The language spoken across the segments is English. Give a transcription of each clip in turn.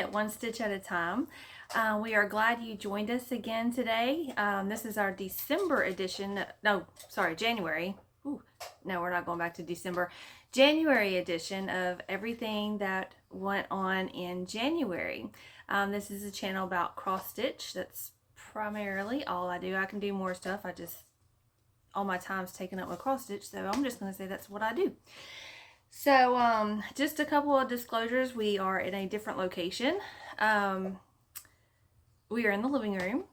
it one stitch at a time. We are glad you joined us again today. This is our December edition. No, sorry, January. Ooh, no, we're not going back to December. January edition of everything that went on in January. This is a channel about cross stitch. That's primarily all I do. I can do more stuff. All my time's taken up with cross stitch, so I'm just going to say that's what I do. So just a couple of disclosures. We are in a different location. We are in the living room,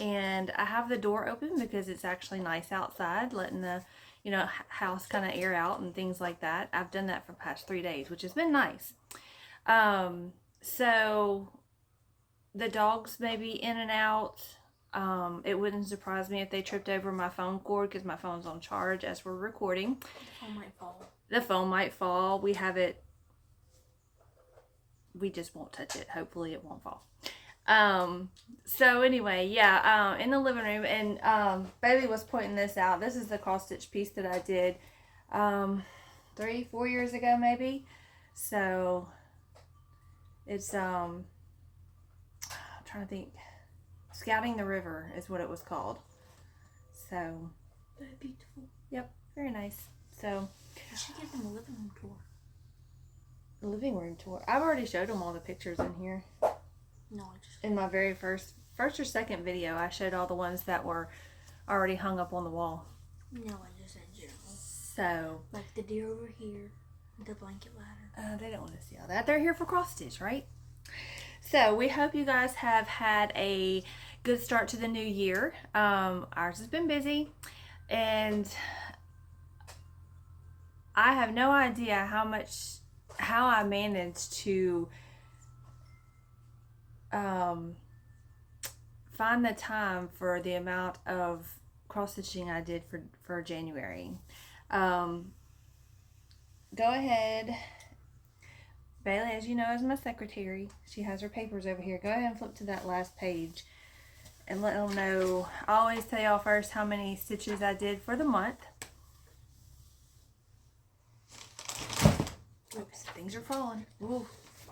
and I have the door open because it's actually nice outside, letting the house kind of air out and things like that. I've done that for the past 3 days, which has been nice. So the dogs may be in and out. It wouldn't surprise me if they tripped over my phone cord because my phone's on charge as we're recording. The phone might fall. The phone might fall. We have it. We just won't touch it. Hopefully it won't fall. So anyway, yeah, in the living room, and Bailey was pointing this out. This is the cross stitch piece that I did 3-4 years ago maybe. So it's I'm trying to think. Scouting the River is what it was called. So very beautiful. Yep, very nice. So you should give them a living room tour. A living room tour. I've already showed them all the pictures in here. No, I just in my very first or second video, I showed all the ones that were already hung up on the wall. No, I just said general. So like the deer over here, the blanket ladder. They don't want to see all that. They're here for cross stitch, right? So we hope you guys have had a good start to the new year. Ours has been busy, and I have no idea how I managed to find the time for the amount of cross stitching I did for January. Go ahead. Bailey, as you know, is my secretary. She has her papers over here. Go ahead and flip to that last page and let them know. I always tell y'all first how many stitches I did for the month. Oops, things are falling. Ooh,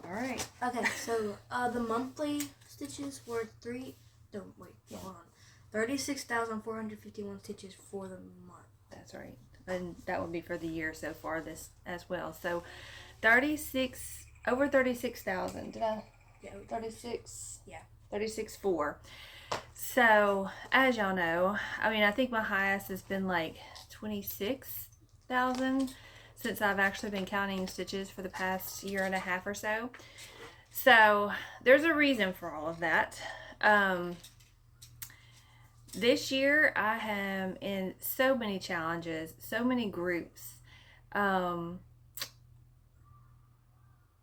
all right. Okay, so the monthly stitches were 36,451 stitches for the month. That's right. And that would be for the year so far this as well. So over 36,000. Did I? Yeah. 36? Yeah. 36.4. So, as y'all know, I mean, I think my highest has been like 26,000 since I've actually been counting stitches for the past year and a half or so. So, there's a reason for all of that. This year, I am in so many challenges, so many groups,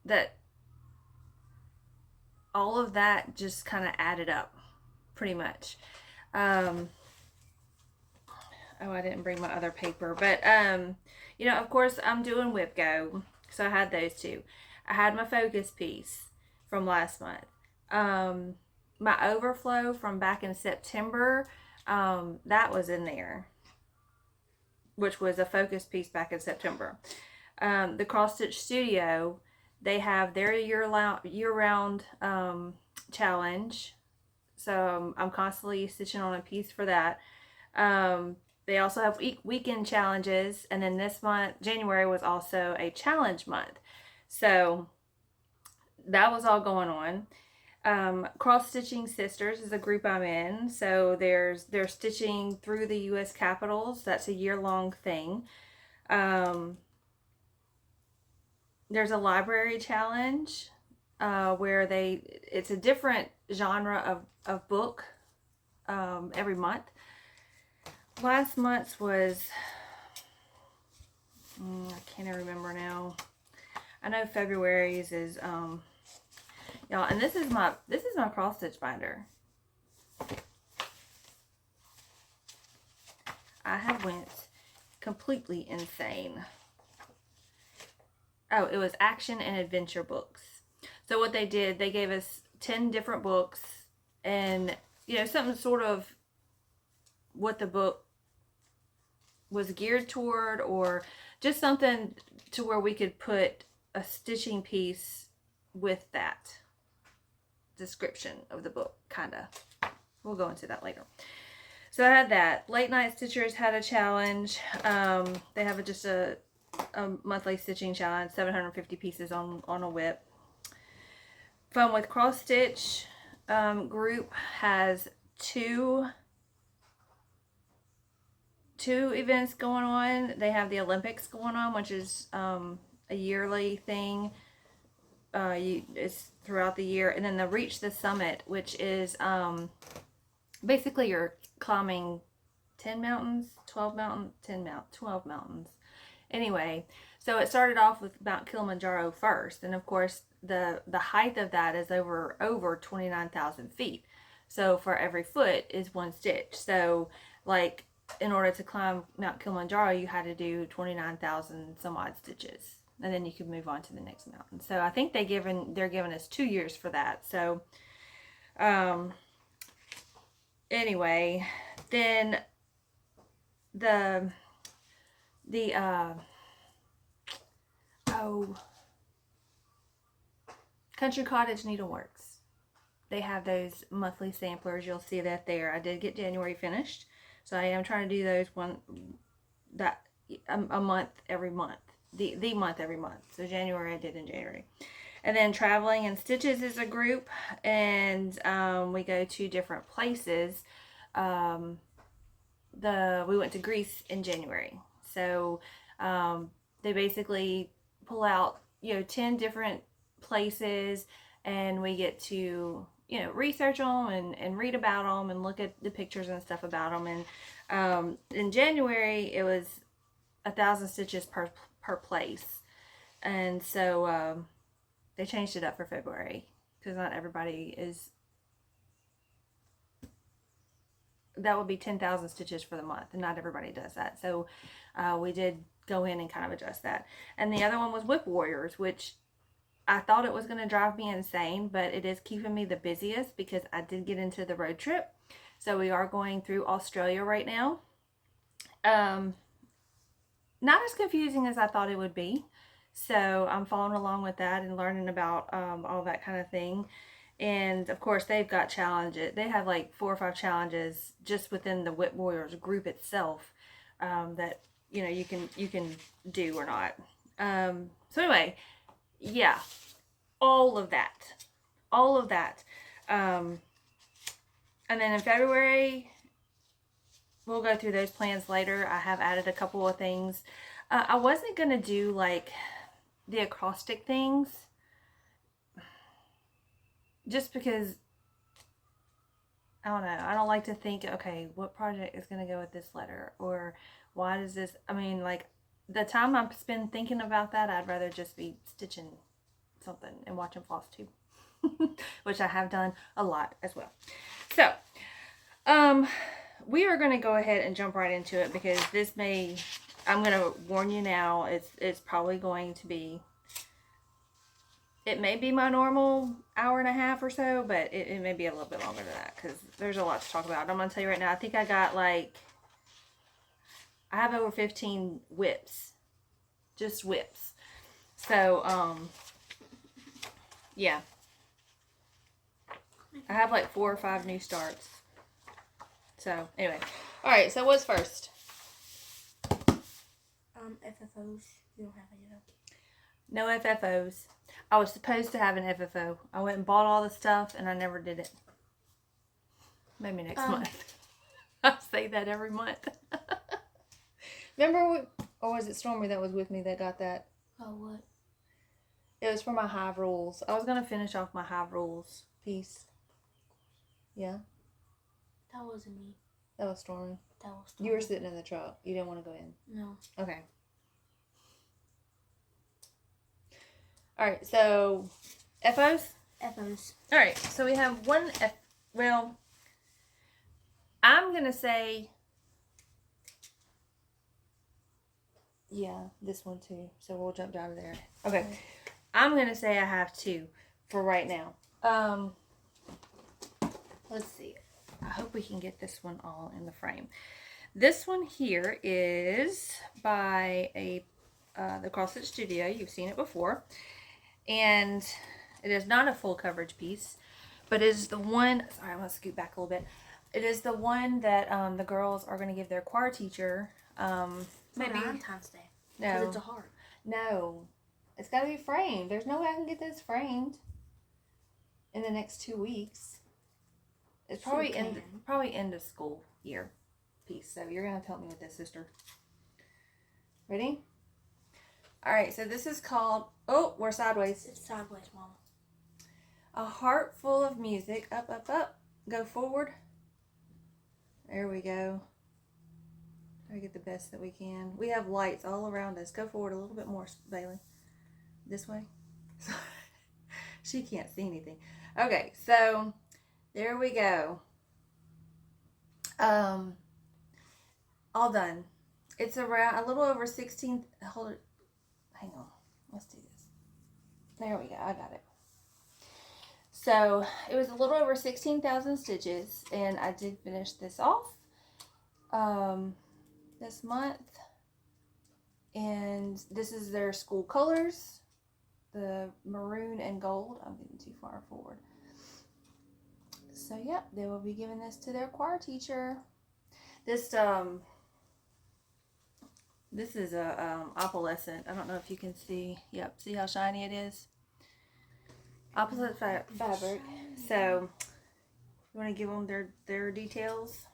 that all of that just kind of added up pretty much. Oh, I didn't bring my other paper, but of course I'm doing Whip Go, so I had those two. I had my focus piece from last month. My overflow from back in September, that was in there, which was a focus piece back in September. The Cross Stitch Studio, they have their year-round challenge, so I'm constantly stitching on a piece for that. They also have weekend challenges, and then this month, January, was also a challenge month. So that was all going on. Cross Stitching Sisters is a group I'm in, so they're stitching through the U.S. capitals. That's a year-long thing. There's a library challenge where it's a different genre of book every month. Last month's was, I can't remember now. I know February's is, y'all, and this is my cross stitch binder. I have went completely insane. Oh, it was action and adventure books. So what they did, they gave us 10 different books, and something sort of what the book was geared toward, or just something to where we could put a stitching piece with that. description of the book, kind of. We'll go into that later. So I had that. Late Night Stitchers had a challenge. They have just a monthly stitching challenge, 750 pieces on a whip. Fun with Cross Stitch group has two events going on. They have the Olympics going on, which is a yearly thing. It's throughout the year. And then the Reach the Summit, which is basically you're climbing 10 mountains, 12 mountains, 12 mountains. Anyway, so it started off with Mount Kilimanjaro first, and of course the height of that is over 29,000 feet. So for every foot is one stitch. So like in order to climb Mount Kilimanjaro, you had to do 29,000 some odd stitches, and then you could move on to the next mountain. So I think they're giving us 2 years for that. So anyway, then the Country Cottage Needleworks. They have those monthly samplers. You'll see that there. I did get January finished, so I am trying to do those a month every month. The month every month. So January I did in January. And then Traveling and Stitches is a group, and we go to different places. We went to Greece in January. So they basically pull out 10 different places, and we get to research them and read about them and look at the pictures and stuff about them. And in January it was 1,000 stitches per place, and so they changed it up for February because not everybody is. That would be 10,000 stitches for the month, and not everybody does that. So we did go in and kind of adjust that. And the other one was Whip Warriors, which I thought it was going to drive me insane, but it is keeping me the busiest because I did get into the road trip. So we are going through Australia right now. Not as confusing as I thought it would be. So I'm following along with that and learning about all that kind of thing. And of course they've got challenges. They have like 4 or 5 challenges just within the Whip Warriors group itself that you can do or not. So anyway, yeah, all of that. And then in February, we'll go through those plans later. I have added a couple of things. I wasn't going to do like the acrostic things just because, I don't know, I don't like to think, okay, what project is going to go with this letter, or why does this, I mean, like, the time I spend thinking about that, I'd rather just be stitching something and watching Flosstube, which I have done a lot as well. So, we are going to go ahead and jump right into it because this may, I'm going to warn you now, it's probably going to be, it may be my normal hour and a half or so, but it may be a little bit longer than that because there's a lot to talk about. I'm going to tell you right now, I think I got like, I have over 15 whips, just whips. So, yeah. I have like 4 or 5 new starts. So, anyway. Alright, so what's first? FFOs. You don't have any of them. No FFOs. I was supposed to have an FFO. I went and bought all the stuff and I never did it. Maybe next month. I say that every month. Remember, or was it Stormy that was with me that got that? Oh, what? It was for my Hive Rules. I was going to finish off my Hive Rules piece. Yeah? That wasn't me. That was Stormy. That was Stormy. You were sitting in the truck. You didn't want to go in. No. Okay. Alright, so FOs? FOs. Alright, so we have one F. Well, I'm going to say, yeah, this one too. So we'll jump down to there. Okay. I'm going to say I have 2 for right now. Let's see. I hope we can get this one all in the frame. This one here is by the Cross Stitch Studio. You've seen it before. And it is not a full coverage piece, But it is the one, sorry, I'm going to scoot back a little bit. It is the one that the girls are going to give their choir teacher. Maybe Valentine's Day. No. Because it's a heart. No. It's got to be framed. There's no way I can get this framed in the next 2 weeks. It's probably end of school year piece. So you're going to have to help me with this, sister. Ready? All right. So this is called, oh, we're sideways. It's sideways, Mama. A heart full of music. Up, up, up. Go forward. There we go. Try to get the best that we can. We have lights all around us. Go forward a little bit more, Bailey. This way. She can't see anything. Okay, so there we go. All done. It's around a little over 16. Hold it. Hang on. Let's do this. There we go. I got it. So it was a little over 16,000 stitches, and I did finish this off this month. And this is their school colors, the maroon and gold. I'm getting too far forward. So yep, they will be giving this to their choir teacher. This is a opalescent. I don't know if you can see. Yep, see how shiny it is. Opposite fabric. So you want to give them their details?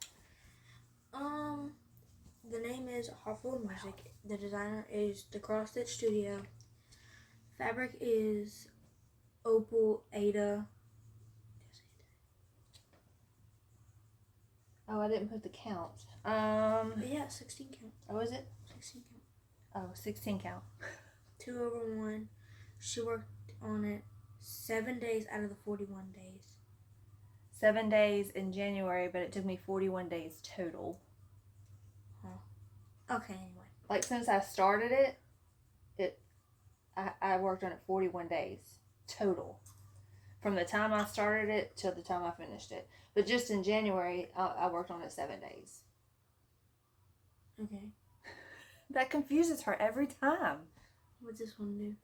The name is Heart Full of Music. The designer is the Cross Stitch Studio. Fabric is Opal Ada. Oh, I didn't put the count. Yeah, 16 count. Oh, is it? 16 count. Oh, 16 count. 2/1. She worked on it 7 days out of the 41 days. 7 days in January, but it took me 41 days total. Huh. Okay, anyway. Like, since I started it, I worked on it 41 days total. From the time I started it till the time I finished it. But just in January, I worked on it 7 days. Okay. That confuses her every time. What's this one do?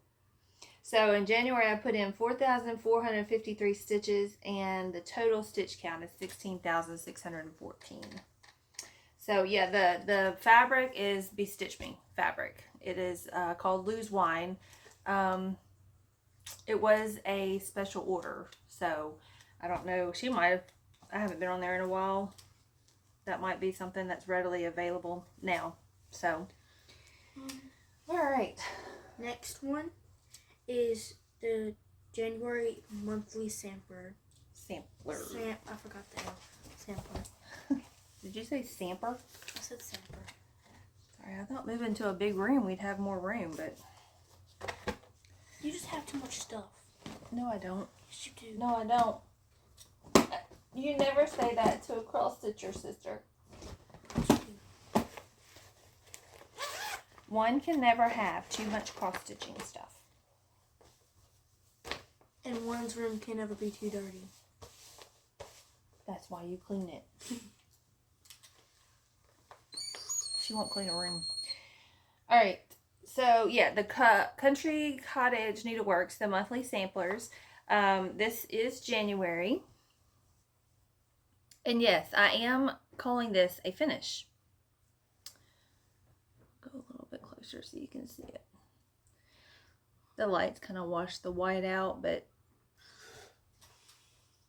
So in January, I put in 4,453 stitches, and the total stitch count is 16,614. So yeah, the fabric is Be Stitch Me fabric. It is called Lose Wine. It was a special order, so I don't know. She might have. I haven't been on there in a while. That might be something that's readily available now. So, all right. Next one is the January monthly sampler. Sampler. I forgot the L. Sampler. Did you say samper? I said sampler. Sorry, I thought moving to a big room we'd have more room, but you just have too much stuff. No, I don't. Yes, you do. No, I don't. You never say that to a cross stitcher, sister. Yes, you do. One can never have too much cross stitching stuff. And one's room can never be too dirty. That's why you clean it. She won't clean a room. All right. So, yeah, the Country Cottage Needleworks, the monthly samplers. This is January. And yes, I am calling this a finish. Go a little bit closer so you can see it. The lights kind of wash the white out, but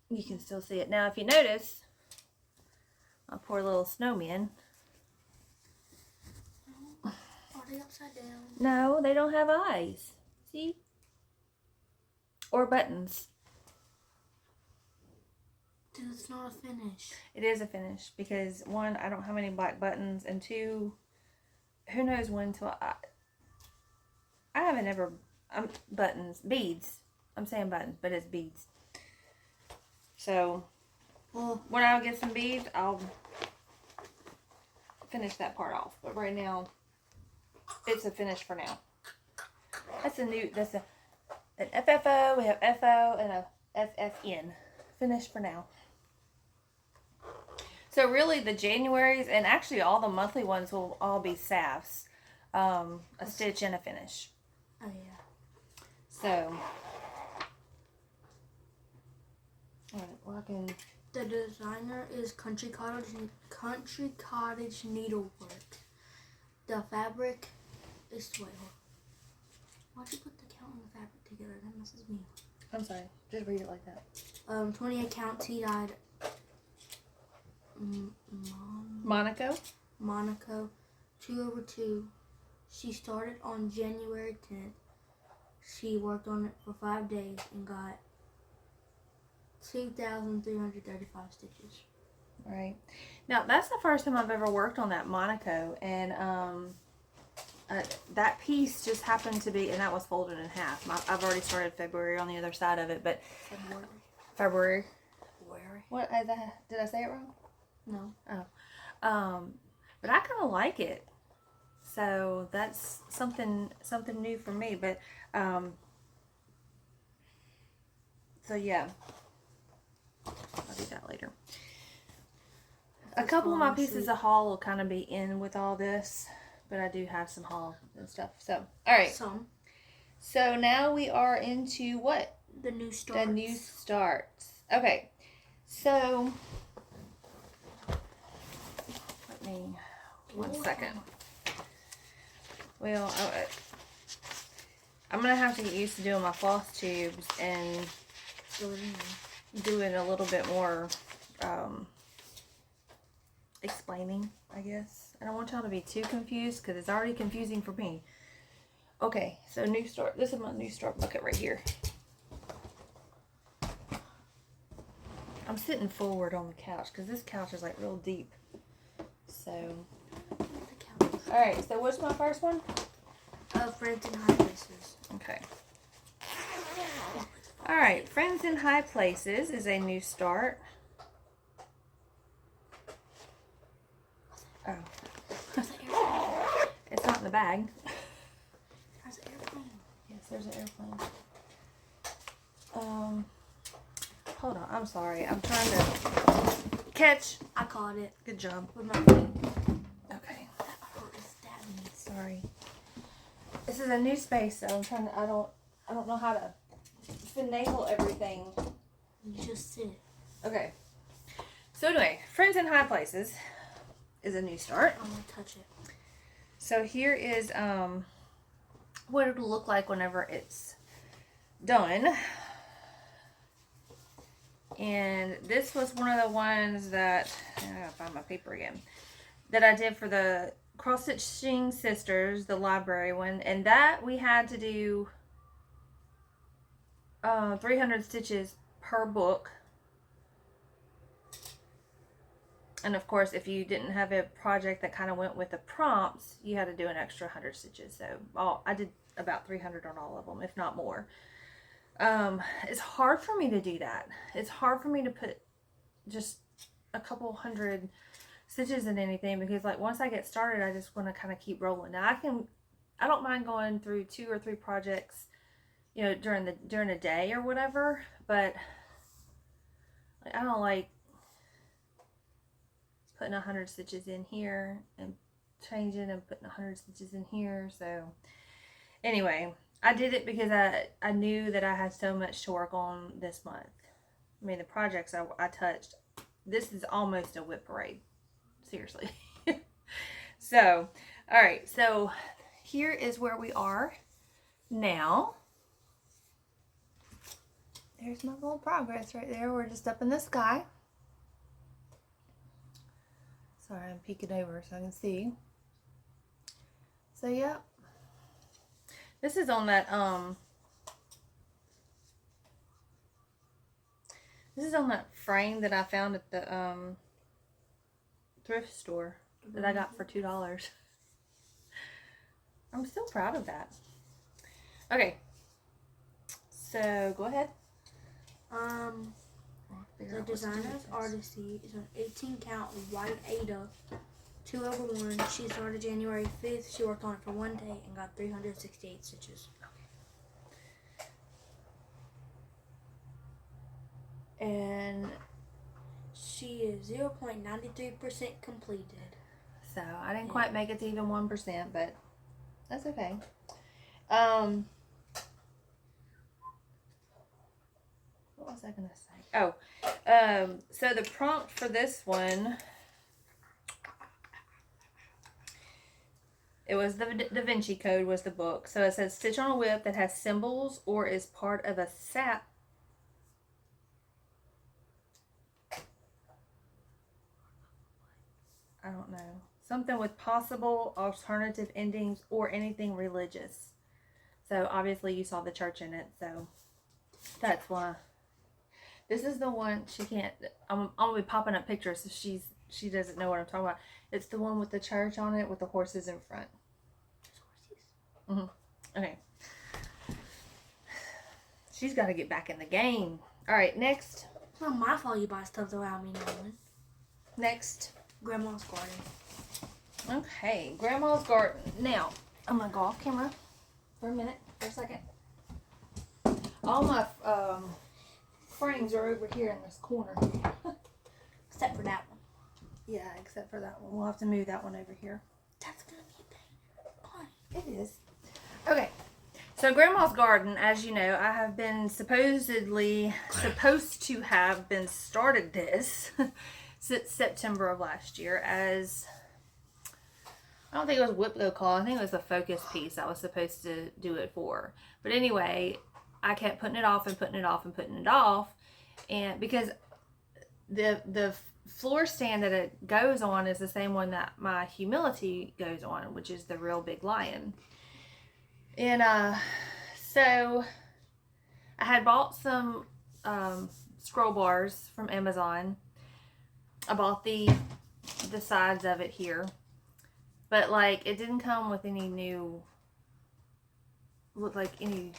you can still see it. Now, if you notice, my poor little snowman. Are they upside down? No, they don't have eyes. See? Or buttons. Dude, it's not a finish. It is a finish because, one, I don't have any black buttons, and two, who knows when till I haven't ever, buttons, beads. I'm saying buttons, but it's beads. So, when I get some beads, I'll finish that part off. But right now, it's a finish for now. That's an FFO, we have FO, and a FFN. Finish for now. So really the Januaries, and actually all the monthly ones will all be salves. A stitch and a finish. Oh yeah. So, Alright, well I can... The designer is Country Cottage Needlework. The fabric is wait. Why'd you put the count on the fabric together? That messes me up. I'm sorry. Just read it like that. 28 count tea-dyed Monaco. 2/2. She started on January 10th. She worked on it for 5 days and got 2,335 stitches. Right. Now, that's the first time I've ever worked on that Monaco. And that piece just happened to be, and that was folded in half. I've already started February on the other side of it, but... February. What? Did I say it wrong? No. Oh. But I kind of like it. So that's something new for me. But, so yeah. I'll do that later. A couple of my pieces of haul will kind of be in with all this. But I do have some haul and stuff. So, alright. So now we are into what? The new starts. The new starts. Okay. So, let me, 1 second. Well, I'm going to have to get used to doing my floss tubes and doing a little bit more explaining, I guess. I don't want y'all to be too confused because it's already confusing for me. Okay, so new start. This is my new start bucket right here. I'm sitting forward on the couch because this couch is like real deep. So, alright, so what's my first one? Friends in High Places. Okay. Alright, Friends in High Places is a new start. Oh. It's not in the bag. There's an airplane. Yes, there's an airplane. Hold on. I'm sorry. I'm trying to catch. I caught it. Good job. With my feet. Okay. That hurt is stabbing me. Sorry. This is a new space, so I'm trying to. I don't know how to finagle everything. You just sit. Okay. So anyway, Friends in High Places is a new start. I'm gonna touch it. So here is what it'll look like whenever it's done. And this was one of the ones that, I gotta find my paper again, that I did for the Cross Stitching Sisters, the library one. And that we had to do 300 stitches per book. And of course, if you didn't have a project that kind of went with the prompts, you had to do an extra 100 stitches. So I did about 300 on all of them, if not more. It's hard for me to do that. It's hard for me to put just a couple hundred stitches in anything because like once I get started, I just want to kind of keep rolling. Now I don't mind going through 2 or 3 projects, you know, during a day or whatever, but like, I don't like putting 100 stitches in here and changing and putting 100 stitches in here. So anyway, I did it because I knew that I had so much to work on this month. I mean, the projects I touched, this is almost a whip parade. Seriously. So, all right. So here is where we are now. There's my little progress right there. We're just up in the sky. Sorry, I'm peeking over so I can see. So, yeah. This is on that, this is on that frame that I found at the, thrift store that I got for $2. I'm still proud of that. Okay. So, go ahead. The designer's artistry is an 18 count white Ada 2/1. She started January 5th. She worked on it for 1 day and got 368 stitches. Okay. And she is 0.93% completed. So I didn't quite make it to even 1%, but that's okay. What was I gonna say? Oh, so the prompt for this one, it was the Da Vinci Code was the book. So it says stitch on a whip that has symbols or is part of a sap. I don't know. Something with possible alternative endings or anything religious. So obviously you saw the church in it, so that's why. This is the one she can't. I'm gonna be popping up pictures if she doesn't know what I'm talking about. It's the one with the church on it with the horses in front. Okay. She's got to get back in the game. All right, next. It's not my fault you buy stuff without me knowing. Next. Grandma's garden. Okay, Grandma's garden. Now, I'm gonna go off camera for a second. All my frames are over here in this corner. Except for that one. Yeah, except for that one. We'll have to move that one over here. That's gonna be a pain. It is. Okay. So Grandma's garden, as you know, I have been supposed to have been started this since September of last year as, I don't think it was Whip Go Call. I think it was the focus piece I was supposed to do it for. But anyway, I kept putting it off and putting it off and putting it off. And because the floor stand that it goes on is the same one that my humility goes on, which is the real big lion. And so I had bought some scroll bars from Amazon. I bought the sides of it here, but like it didn't come with any new, look like any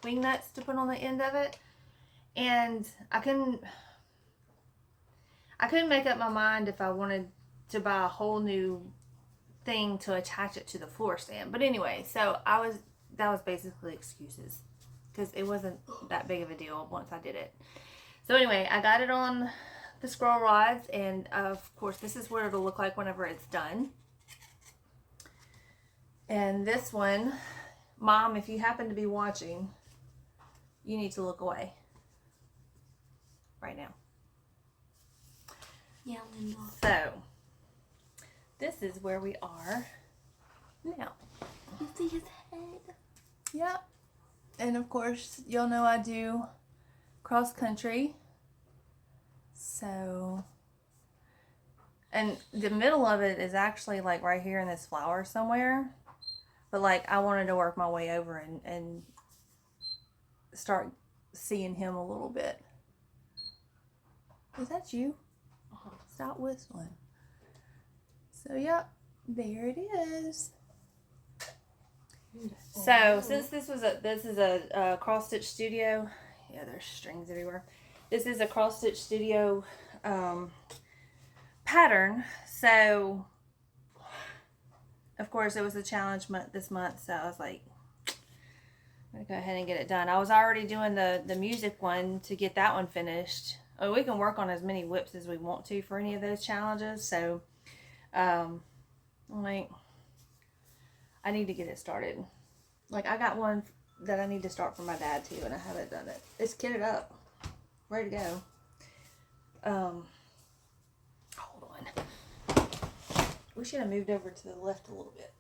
wing nuts to put on the end of it, and I couldn't make up my mind if I wanted to buy a whole new thing to attach it to the floor stand. But anyway, so that was basically excuses because it wasn't that big of a deal once I did it. So anyway, I got it on the scroll rods, and of course this is what it'll look like whenever it's done. And this one, Mom, if you happen to be watching, you need to look away right now. Yeah, Linda. So this is where we are now. You see his head? Yep. And of course, you'll know I do cross country. So, and the middle of it is actually like right here in this flower somewhere. But like I wanted to work my way over and start seeing him a little bit. Is that you? Stop whistling. So, yep, there it is. So, since this is a cross stitch studio, yeah, there's strings everywhere. This is a cross stitch studio pattern. So, of course, it was a challenge month this month. So I was like, I'm gonna go ahead and get it done. I was already doing the music one to get that one finished. Oh, we can work on as many whips as we want to for any of those challenges. So, like, I need to get it started. Like, I got one that I need to start for my dad too, and I haven't done it. It's kitted up, ready to go. Hold on. We should have moved over to the left a little bit.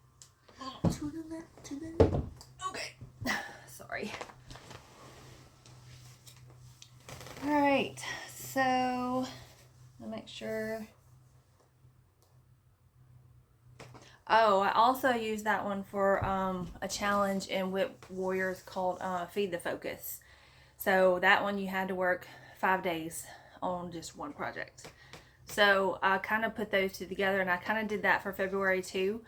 To the left, to the left. Okay. Sorry. All right. So, I'll make sure. Oh, I also used that one for a challenge in Whip Warriors called Feed the Focus. So that one you had to work 5 days on just one project. So I kind of put those two together, and I kind of did that for February too.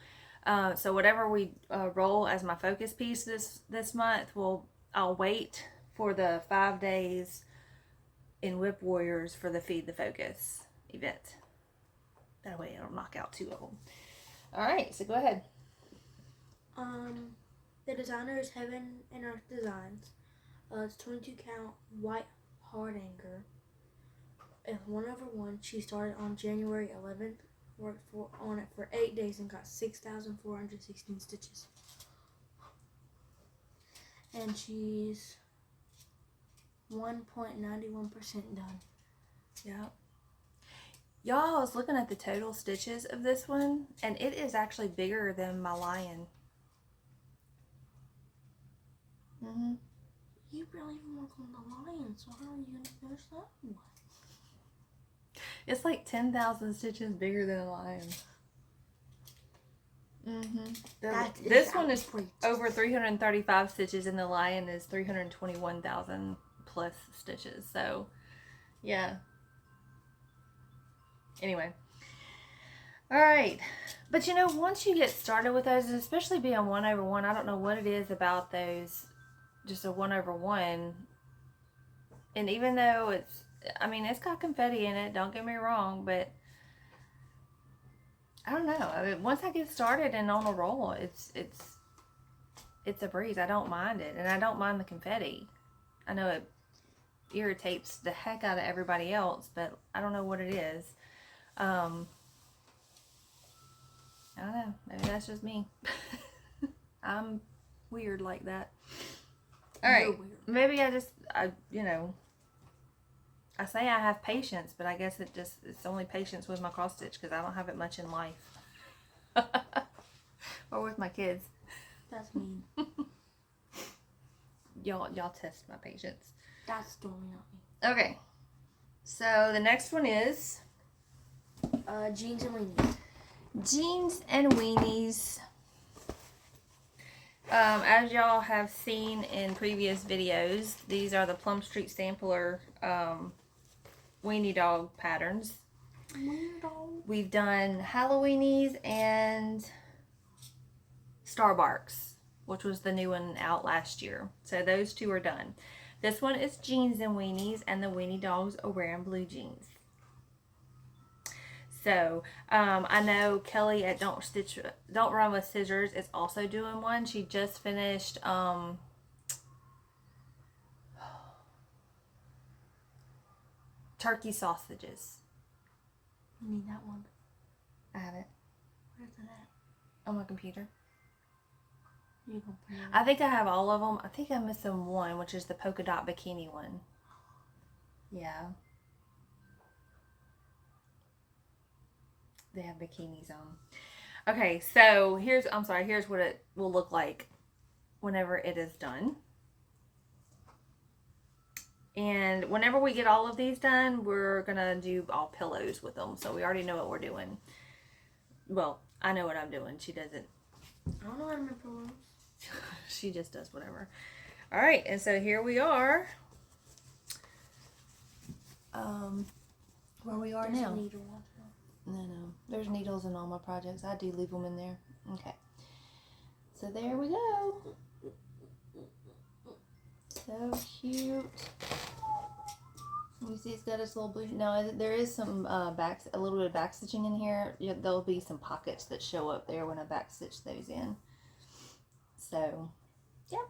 So whatever we roll as my focus piece this month, I'll wait for the 5 days in Whip Warriors for the Feed the Focus event. That way it'll knock out 2 of them. All right, so go ahead. The designer is Heaven and Earth Designs. It's 22 count white hard anchor. It's 1/1. She started on January 11th. Worked on it for 8 days and got 6,416 stitches. And she's 1.91% done. Yeah. Y'all, I was looking at the total stitches of this one, and it is actually bigger than my lion. You barely even work on the lion, so how are you going to finish that one? It's like 10,000 stitches bigger than a lion. This one is over 335 stitches, and the lion is 321,000 plus stitches. So, yeah. Anyway. Alright. But you know, once you get started with those, especially being 1/1, I don't know what it is about those, just a 1/1. And even though it's, I mean, it's got confetti in it, don't get me wrong, but I don't know. I mean, once I get started and on a roll, it's a breeze. I don't mind it, and I don't mind the confetti. I know it irritates the heck out of everybody else, but I don't know what it is. I don't know. Maybe that's just me. I'm weird like that. All right. Maybe I you know, I say I have patience, but I guess it's only patience with my cross stitch because I don't have it much in life. Or with my kids. That's mean. Y'all test my patience. That's Stormy, not me. Okay. So the next one is jeans and weenies. Jeans and weenies. As y'all have seen in previous videos, these are the Plum Street Sampler weenie dog patterns. Weenie dog. We've done Halloweenies and Starbarks, which was the new one out last year. So those two are done. This one is Jeans and Weenies, and the weenie dogs are wearing blue jeans. So, I know Kelly at Don't Run with Scissors is also doing one. She just finished, turkey sausages. You need that one. I have it. Where's it at? On my computer. You can put it I think I have all of them. I think I'm missing one, which is the polka dot bikini one. Yeah. They have bikinis on. Okay, so here's what it will look like whenever it is done. And whenever we get all of these done, we're gonna do all pillows with them. So we already know what we're doing. Well, I know what I'm doing. She doesn't. I don't know how to make pillows. She just does whatever. All right, and so here we are. Where we are now. No. There's needles in all my projects. I do leave them in there. Okay. So there we go. So cute. You see it's got its little blue. Now there is some a little bit of back stitching in here. Yeah, there'll be some pockets that show up there when I back stitch those in. So, yep.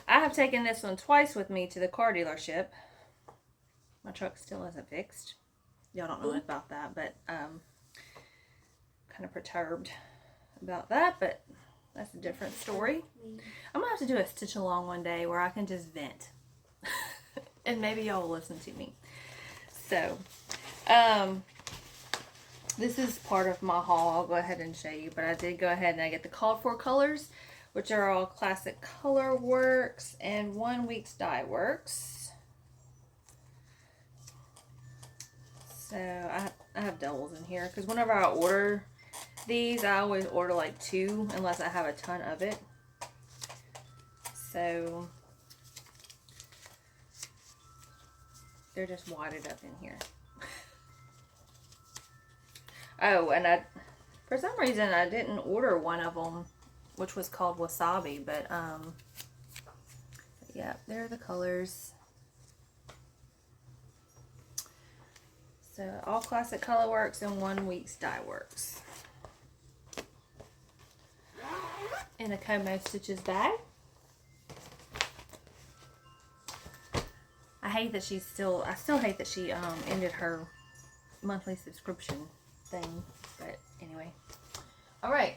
I have taken this one twice with me to the car dealership. My truck still isn't fixed. Y'all don't know about that, but kind of perturbed about that, but that's a different story. I'm gonna have to do a stitch along one day where I can just vent. And maybe y'all will listen to me. So, this is part of my haul. I'll go ahead and show you, but I did go ahead and I get the called for colors, which are all Classic Color Works and 1 Week's Dye Works. So I have doubles in here because whenever I order these, I always order like 2 unless I have a ton of it. So they're just wadded up in here. Oh, and for some reason I didn't order one of them, which was called Wasabi, but yeah, there are the colors. So all Classic Color Works and 1 Week's Dye Works. In a Como Stitches bag. I still hate that she ended her monthly subscription thing, but anyway. All right,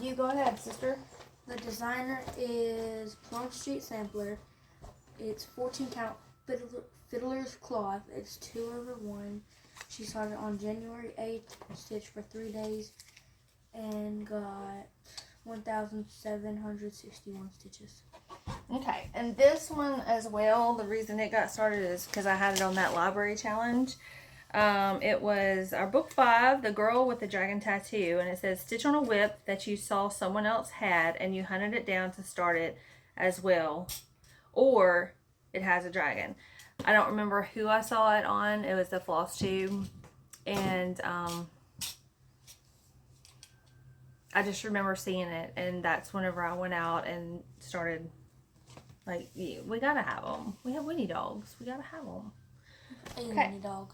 you go ahead, sister. The designer is Plum Street Sampler, It's 14 count fiddler's cloth. It's 2/1. She started on January 8th, stitched for 3 days, and got 1,761 stitches. Okay, and this one as well, the reason it got started is because I had it on that library challenge. It was our book 5, The Girl with the Dragon Tattoo, and it says, stitch on a whip that you saw someone else had and you hunted it down to start it as well, or it has a dragon. I don't remember who I saw it on. It was the Flosstube, and I just remember seeing it, and that's whenever I went out and started, like, yeah, we gotta have them. We have weenie dogs. We gotta have them. A weenie dog.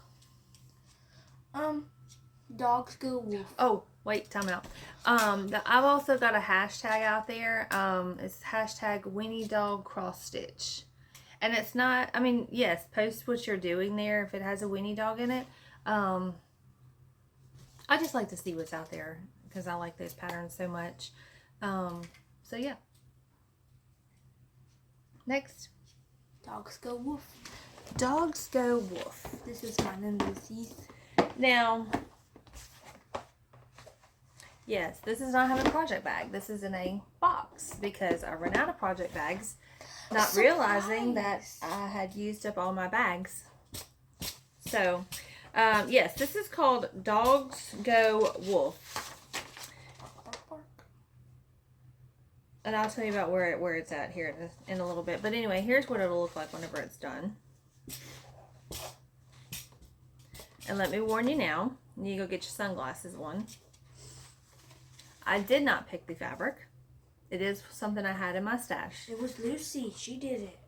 Dogs go wolf. Oh, wait, time out. I've also got a hashtag out there. It's hashtag weenie dog cross stitch. And it's not, I mean, yes, post what you're doing there if it has a weenie dog in it. I just like to see what's out there because I like those patterns so much. So yeah. Next. Dogs go wolf. Dogs go wolf. This is mine and Lucy's. Now, yes, this is not having a project bag. This is in a box because I ran out of project bags, not realizing that I had used up all my bags. So, yes, this is called Dogs Go Wolf. And I'll tell you about where it's at here in a little bit. But anyway, here's what it'll look like whenever it's done. And let me warn you now, you go get your sunglasses on. I did not pick the fabric. It is something I had in my stash. It was Lucy. She did it.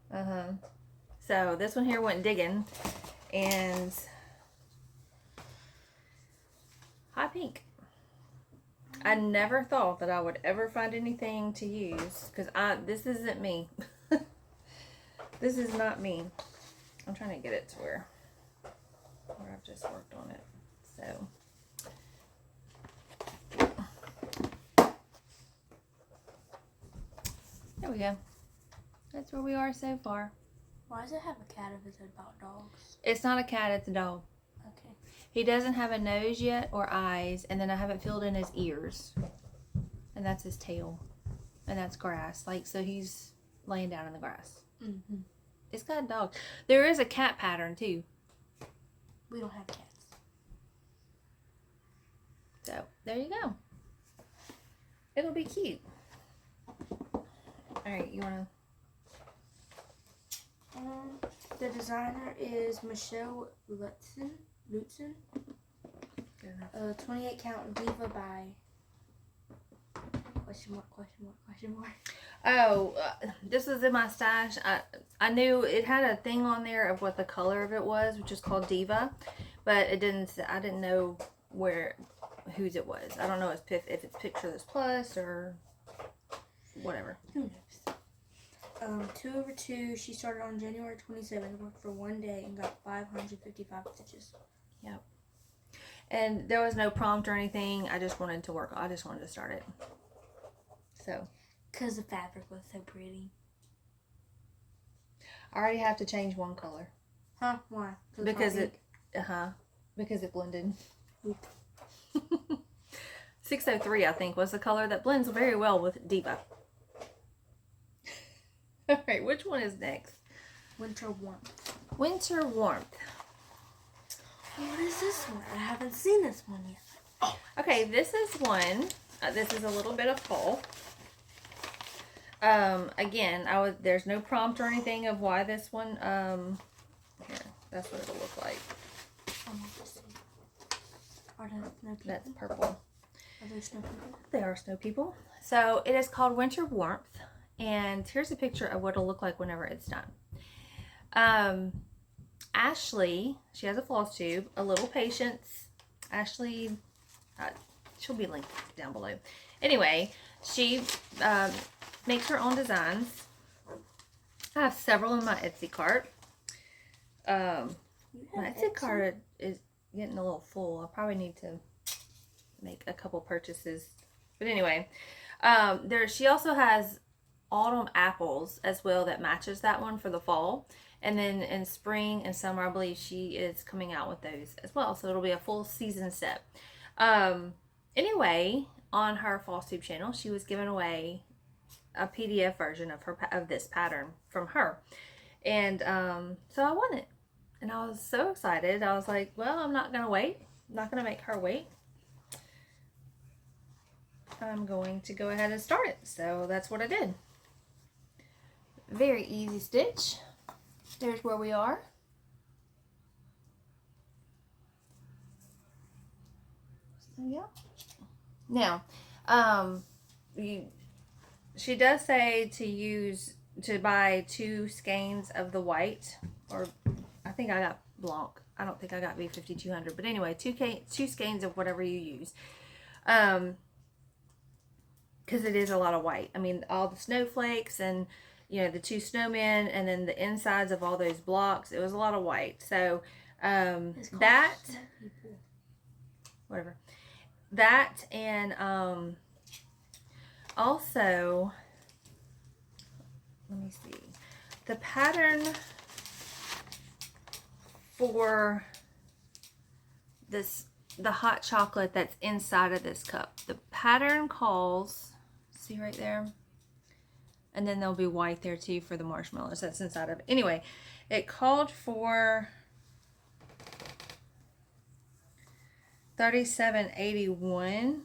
So this one here went digging, and hot pink. I never thought that I would ever find anything to use because this isn't me. This is not me. I'm trying to get it to where I've just worked on it. So there we go. That's where we are so far. Why does it have a cat if it's about dogs? It's not a cat, it's a dog. Okay. He doesn't have a nose yet or eyes, and then I haven't filled in his ears. And that's his tail. And that's grass. Like, so he's laying down in the grass. Mm-hmm. It's got a dog. There is a cat pattern too. We don't have cats. So, there you go. It'll be cute. Alright, you wanna... The designer is Michelle Lutzen. 28 count Diva by... Question mark. Oh, this was in my stash. I knew it had a thing on there of what the color of it was, which is called Diva, but it didn't. I didn't know whose it was. I don't know if it's Pictureless Plus or whatever. Who knows? 2/2. She started on January 27th, worked for 1 day, and got 555 stitches. Yep. And there was no prompt or anything. I just wanted to work. I just wanted to start it. So. Because the fabric was so pretty. I already have to change one color. Huh? Why? Because it blended. 603, I think, was the color that blends very well with Diva. Alright, which one is next? Winter Warmth. Winter Warmth. What is this one? I haven't seen this one yet. Oh. Okay, this is one. This is a little bit of fall. Again, there's no prompt or anything of why this one, here, that's what it'll look like. Are there snow people? That's purple. Are there snow people? They are snow people. So it is called Winter Warmth, and here's a picture of what it'll look like whenever it's done. Ashley, she has a floss tube, a little patience. Ashley, she'll be linked down below. Anyway, she, makes her own designs. I have several in my Etsy cart. My Etsy cart is getting a little full. I probably need to make a couple purchases. But anyway, she also has autumn apples as well that matches that one for the fall. And then in spring and summer, I believe she is coming out with those as well. So it'll be a full season set. Anyway, on her Flosstube channel, she was giving away a PDF version of this pattern from her. And so I won it. And I was so excited. I was like, well, I'm not going to wait. I'm not going to make her wait. I'm going to go ahead and start it. So that's what I did. Very easy stitch. There's where we are. So yeah. Now, she does say to buy 2 skeins of the white, or I think I got Blanc. I don't think I got B5200, but anyway, 2 skeins of whatever you use. Because it is a lot of white. I mean, all the snowflakes and, you know, the 2 snowmen and then the insides of all those blocks. It was a lot of white. So, that, whatever. That and, also, let me see. The pattern for the hot chocolate that's inside of this cup. The pattern calls, see right there? And then there'll be white there too for the marshmallows that's inside of it. Anyway, it called for 3781,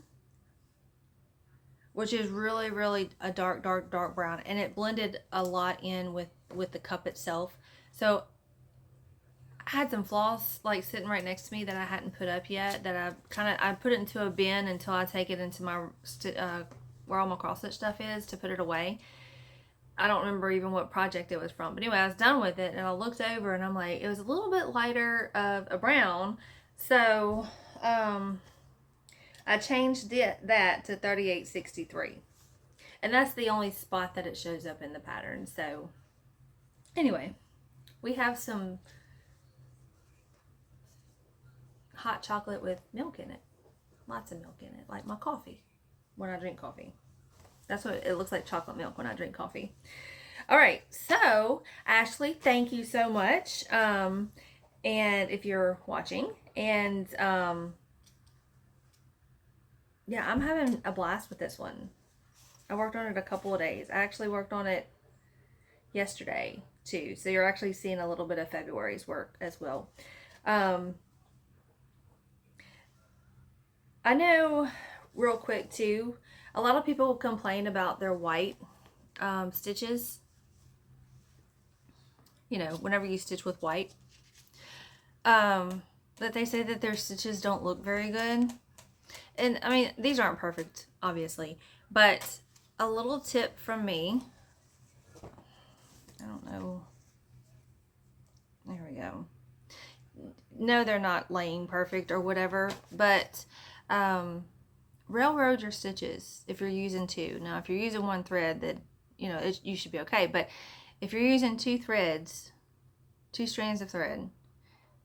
which is really, really a dark brown. And it blended a lot in with the cup itself. So I had some floss like sitting right next to me that I hadn't put up yet, that I put it into a bin until I take it into my where all my cross stitch stuff is to put it away. I don't remember even what project it was from, but anyway, I was done with it and I looked over and I'm like, it was a little bit lighter of a brown, so I changed that to 3863, and that's the only spot that it shows up in the pattern. So anyway, we have some hot chocolate with milk in it. Lots of milk in it, like my coffee when I drink coffee. That's what it looks like, chocolate milk when I drink coffee. All right, so Ashley, thank you so much. And if you're watching, and yeah, I'm having a blast with this one. I worked on it a couple of days. I actually worked on it yesterday too. So you're actually seeing a little bit of February's work as well. I know, real quick too, a lot of people complain about their white stitches, you know, whenever you stitch with white, that they say that their stitches don't look very good. And I mean, these aren't perfect, obviously, but a little tip from me, I don't know, there we go. No, they're not laying perfect or whatever, but railroad your stitches if you're using 2. Now, if you're using 1 thread, that, you know, you should be okay. But if you're using 2 threads, 2 strands of thread,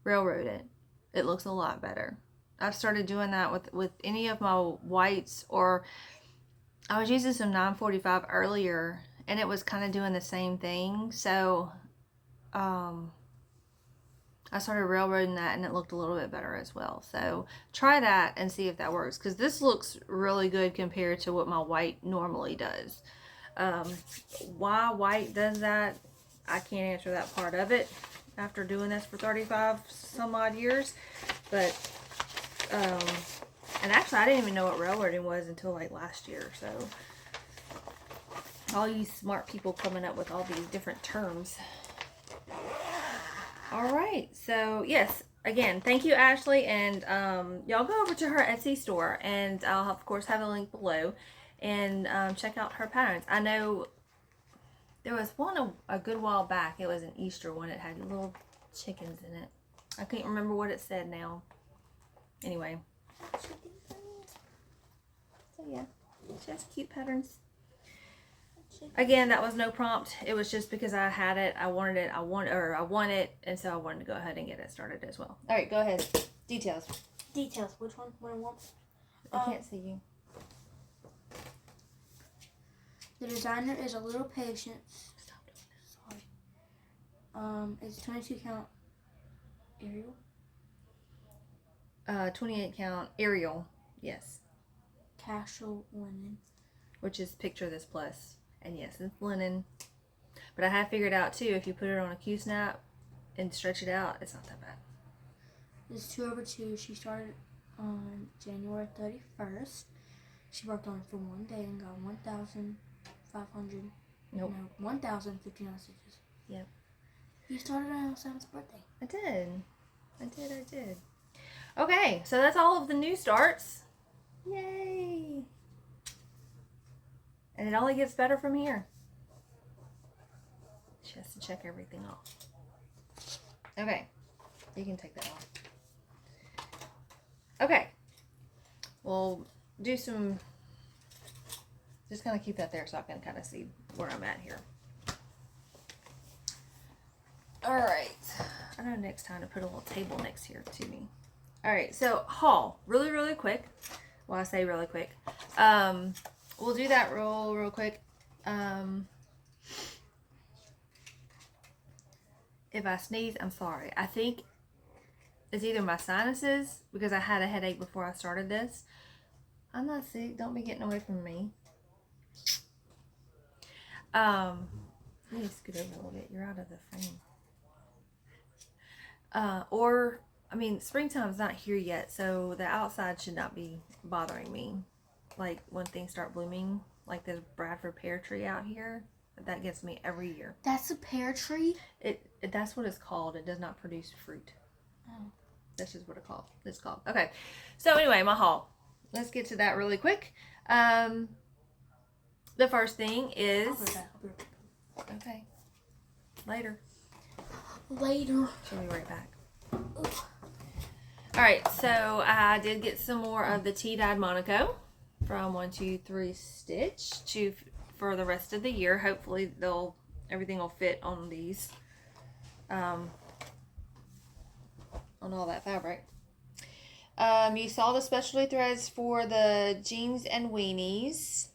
railroad it. It looks a lot better. I've started doing that with any of my whites, or I was using some 945 earlier, and it was kind of doing the same thing. So, I started railroading that and it looked a little bit better as well. So try that and see if that works, because this looks really good compared to what my white normally does. Why white does that, I can't answer that part of it after doing this for 35 some odd years. But and actually I didn't even know what railroading was until like last year. So all you smart people coming up with all these different terms. All right, so yes, again, thank you, Ashley, and y'all go over to her Etsy store, and I'll of course have a link below, and check out her patterns. I know there was one a good while back. It was an Easter one. It had little chickens in it. I can't remember what it said now. Anyway, so yeah, she has cute patterns. Again, that was no prompt. It was just because I had it. I wanted it. I want it, and so I wanted to go ahead and get it started as well. All right, go ahead. Details. Details. Which one? What I want? I can't see you. The designer is a little patient. Stop doing this. Sorry. It's 22 count Ariel. 28 count Ariel. Yes. Casual linen. Which is picture this plus. And yes, it's linen. But I have figured out too, if you put it on a Q-snap and stretch it out, it's not that bad. It's 2/2. She started on January 31st. She worked on it for 1 day and got 1,500. Nope. No, 1,059 stitches. Yep. You started on Sam's birthday. I did. Okay, so that's all of the new starts. Yay! And it only gets better from here. She has to check everything off. Okay, you can take that off. Okay, we'll do some, just kind of keep that there so I can kind of see where I'm at here. All right, I know next time to put a little table next here to me. All right, so haul, really quick. Well, I say really quick. We'll do that real quick. If I sneeze, I'm sorry. I think it's either my sinuses, because I had a headache before I started this. I'm not sick. Don't be getting away from me. Let me scoot over a little bit. You're out of the frame. Or, I mean, springtime's not here yet, so the outside should not be bothering me. Like when things start blooming, like this Bradford pear tree out here, that gets me every year. That's a pear tree? That's what it's called. It does not produce fruit. Oh. That's just what it's called. Okay. So anyway, my haul. Let's get to that really quick. The first thing is... I'll be back. Okay. Later. She'll be right back. Alright, so I did get some more of the tea-dyed Monaco from 123 Stitch for the rest of the year. Hopefully everything will fit on these, on all that fabric. You saw the specialty threads for the jeans and weenies.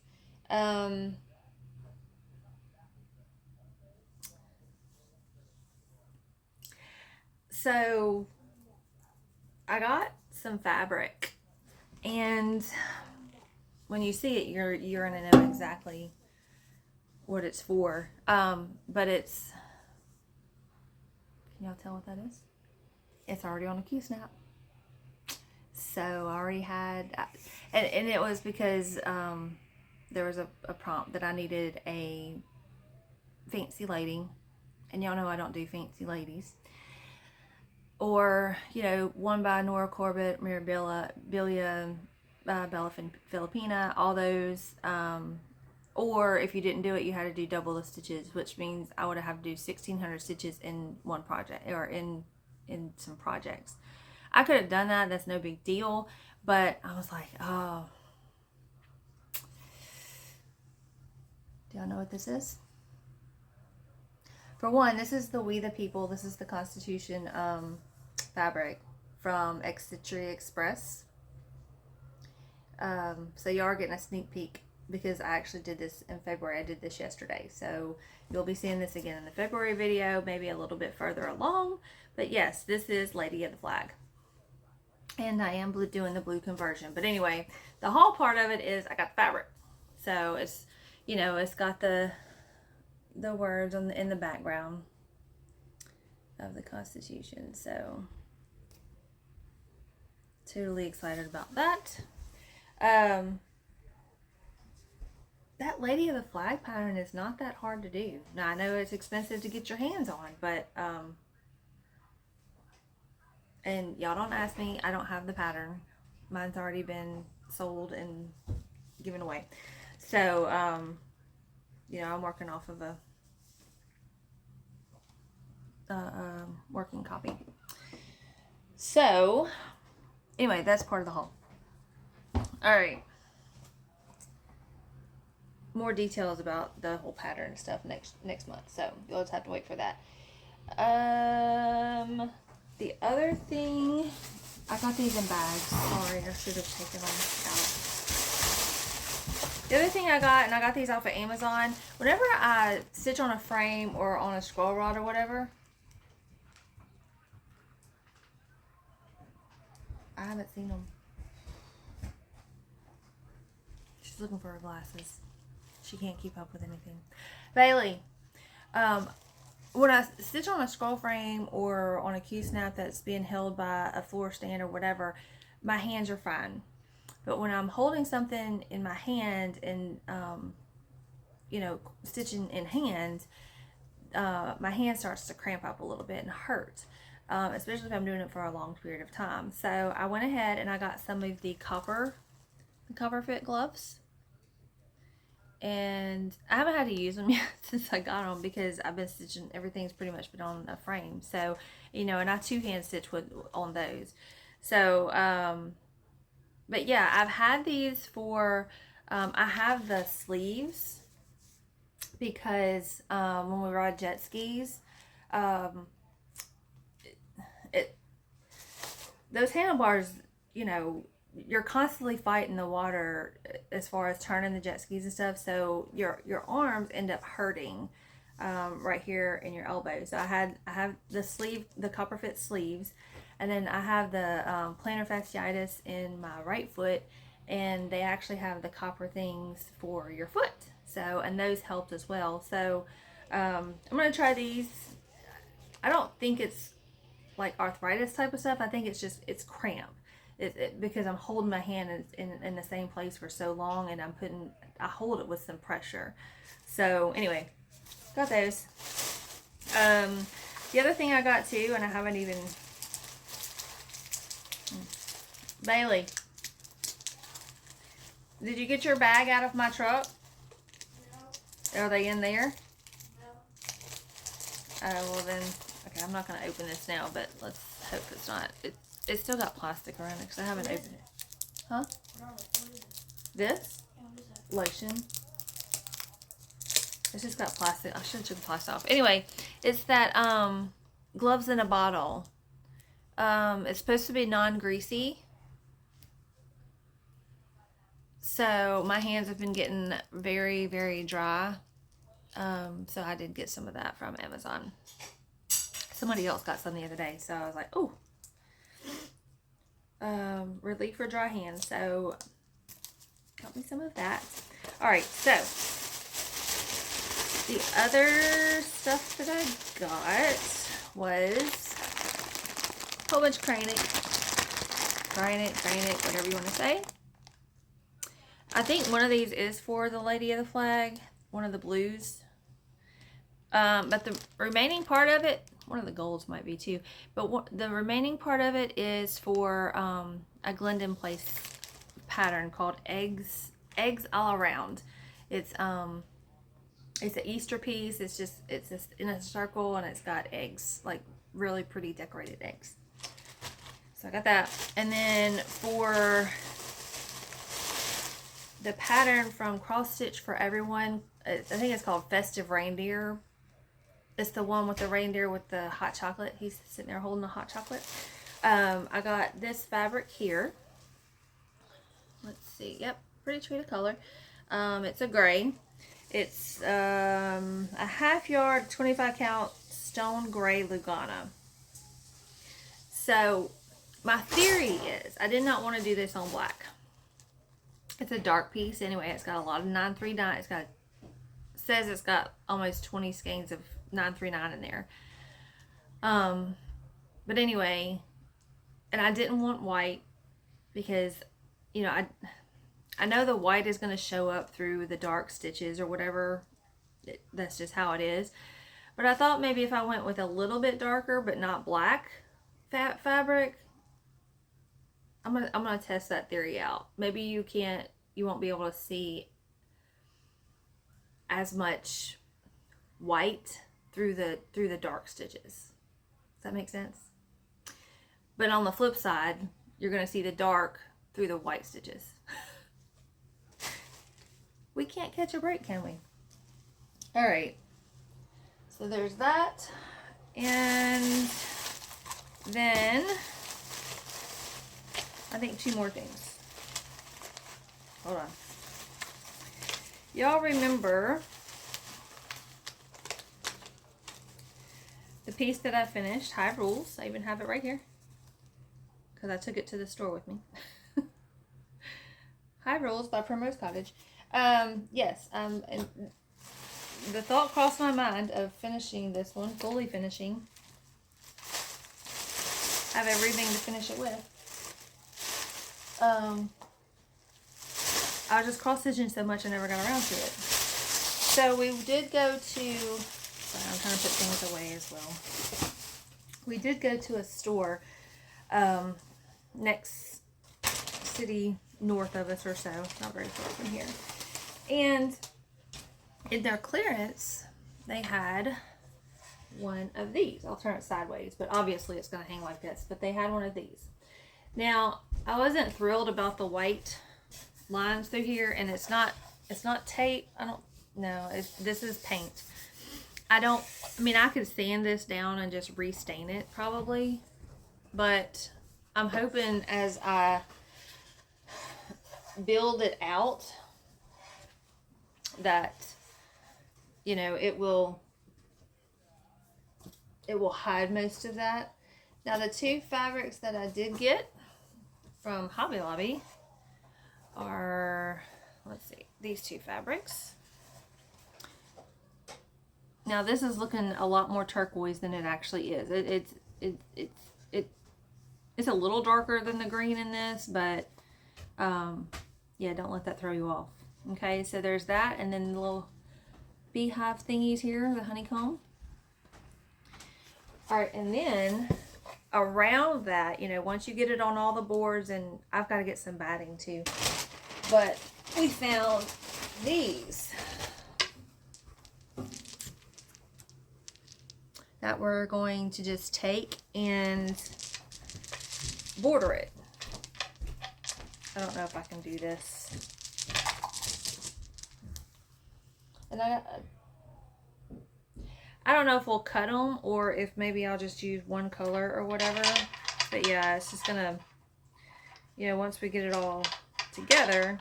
So I got some fabric, and when you see it, you're gonna know exactly what it's for. But it's, can y'all tell what that is? It's already on a Q-snap. So I already had, and it was because there was a prompt that I needed a fancy lady, and y'all know I don't do fancy ladies. Or, you know, one by Nora Corbett, Mirabilia, Bella Filipina, all those. Or if you didn't do it, you had to do double the stitches, which means I would have to do 1,600 stitches in one project, or in some projects. I could have done that. That's no big deal. But I was like, oh. Do y'all know what this is? For one, this is the We the People. This is the Constitution fabric from Stitchery Express. So you are getting a sneak peek, because I actually did this in February. I did this yesterday. So you'll be seeing this again in the February video, maybe a little bit further along. But yes, this is Lady of the Flag. And I am doing the blue conversion. But anyway, the haul part of it is I got the fabric. So it's, you know, it's got the words in the background of the Constitution. So totally excited about that. That Lady of the Flag pattern is not that hard to do. Now I know it's expensive to get your hands on, but and y'all don't ask me, I don't have the pattern. Mine's already been sold and given away. So you know, I'm working off of a working copy. So anyway, that's part of the haul. All right, more details about the whole pattern and stuff next month, so you'll just have to wait for that. The other thing, I got these in bags. Sorry, I should have taken them out. The other thing I got, and I got these off of Amazon, whenever I stitch on a frame or on a scroll rod or whatever, I haven't seen them. She's looking for her glasses. She can't keep up with anything. Bailey, when I stitch on a scroll frame or on a Q-snap that's being held by a floor stand or whatever, my hands are fine. But when I'm holding something in my hand and, you know, stitching in hand, my hand starts to cramp up a little bit and hurt. Especially if I'm doing it for a long period of time. So I went ahead and I got some of the copper fit gloves. And I haven't had to use them yet since I got them because I've been stitching, everything's pretty much been on a frame. So, you know, and I two-hand stitch on those. So, but yeah, I've had these for, I have the sleeves because when we ride jet skis, those handlebars, you know, you're constantly fighting the water as far as turning the jet skis and stuff, so your arms end up hurting right here in your elbows. So I have the copper fit sleeves, and then I have the plantar fasciitis in my right foot, and they actually have the copper things for your foot. So, and those helped as well. So I'm gonna try these. I don't think it's like arthritis type of stuff. I think it's cramp. Because I'm holding my hand in the same place for so long, and I hold it with some pressure. So anyway, got those. The other thing I got too, and I haven't even, Bailey, did you get your bag out of my truck? No. Are they in there? No. Well then, okay, I'm not going to open this now, but let's hope it's not. It's still got plastic around it because I haven't opened it. Huh? This? Lotion. It's just got plastic. I should have took the plastic off. Anyway, it's that gloves in a bottle. It's supposed to be non-greasy. So my hands have been getting very, very dry. So I did get some of that from Amazon. Somebody else got some the other day, so I was like, oh. Relief for dry hands. So got me some of that. Alright, so the other stuff that I got was a whole bunch of granite, whatever you want to say. I think one of these is for the Lady of the Flag, one of the blues. But the remaining part of it, one of the golds might be too, but the remaining part of it is for a Glendon Place pattern called Eggs All Around. It's an Easter piece. It's just in a circle, and it's got eggs, like really pretty decorated eggs. So I got that. And then for the pattern from Cross Stitch for Everyone, I think it's called Festive Reindeer. It's the one with the reindeer with the hot chocolate. He's sitting there holding the hot chocolate. I got this fabric here. Let's see. Yep, pretty true to color. It's a gray. It's a 1/2 yard, 25 count stone gray Lugana. So my theory is I did not want to do this on black. It's a dark piece anyway. It's got a lot of 939. Says it's got almost 20 skeins of 939 in there. But anyway, and I didn't want white because, you know, I know the white is going to show up through the dark stitches or whatever. That's just how it is. But I thought maybe if I went with a little bit darker but not black fabric, I'm gonna test that theory out. Maybe you won't be able to see as much white through the dark stitches. Does that make sense? But on the flip side, you're going to see the dark through the white stitches. We can't catch a break, can we? All right. So there's that. And then I think 2 more things. Hold on. Y'all remember the piece that I finished, High Rules? I even have it right here because I took it to the store with me. High Rules by Primrose Cottage. Yes, and the thought crossed my mind of finishing this one, fully finishing. I have everything to finish it with. I was just cross-stitching so much I never got around to it. So we did go to, sorry, I'm trying to put things away as well. We did go to a store next city north of us or so, not very far from here. And in their clearance, they had one of these. I'll turn it sideways, but obviously it's going to hang like this. But they had one of these. Now, I wasn't thrilled about the white lines through here, and it's not tape. I don't know. This is paint. I mean, I could sand this down and just restain it probably, but I'm hoping as I build it out that, you know, it will hide most of that. Now, the two fabrics that I did get from Hobby Lobby are, let's see, these two fabrics. Now, this is looking a lot more turquoise than it actually is. It's a little darker than the green in this, but yeah, don't let that throw you off. Okay, so there's that, and then the little beehive thingies here, the honeycomb. All right, and then around that, you know, once you get it on all the boards, and I've got to get some batting too, but we found these that we're going to just take and border it. I don't know if I can do this. And I don't know if we'll cut them or if maybe I'll just use one color or whatever. But yeah, it's just gonna, you know, once we get it all together.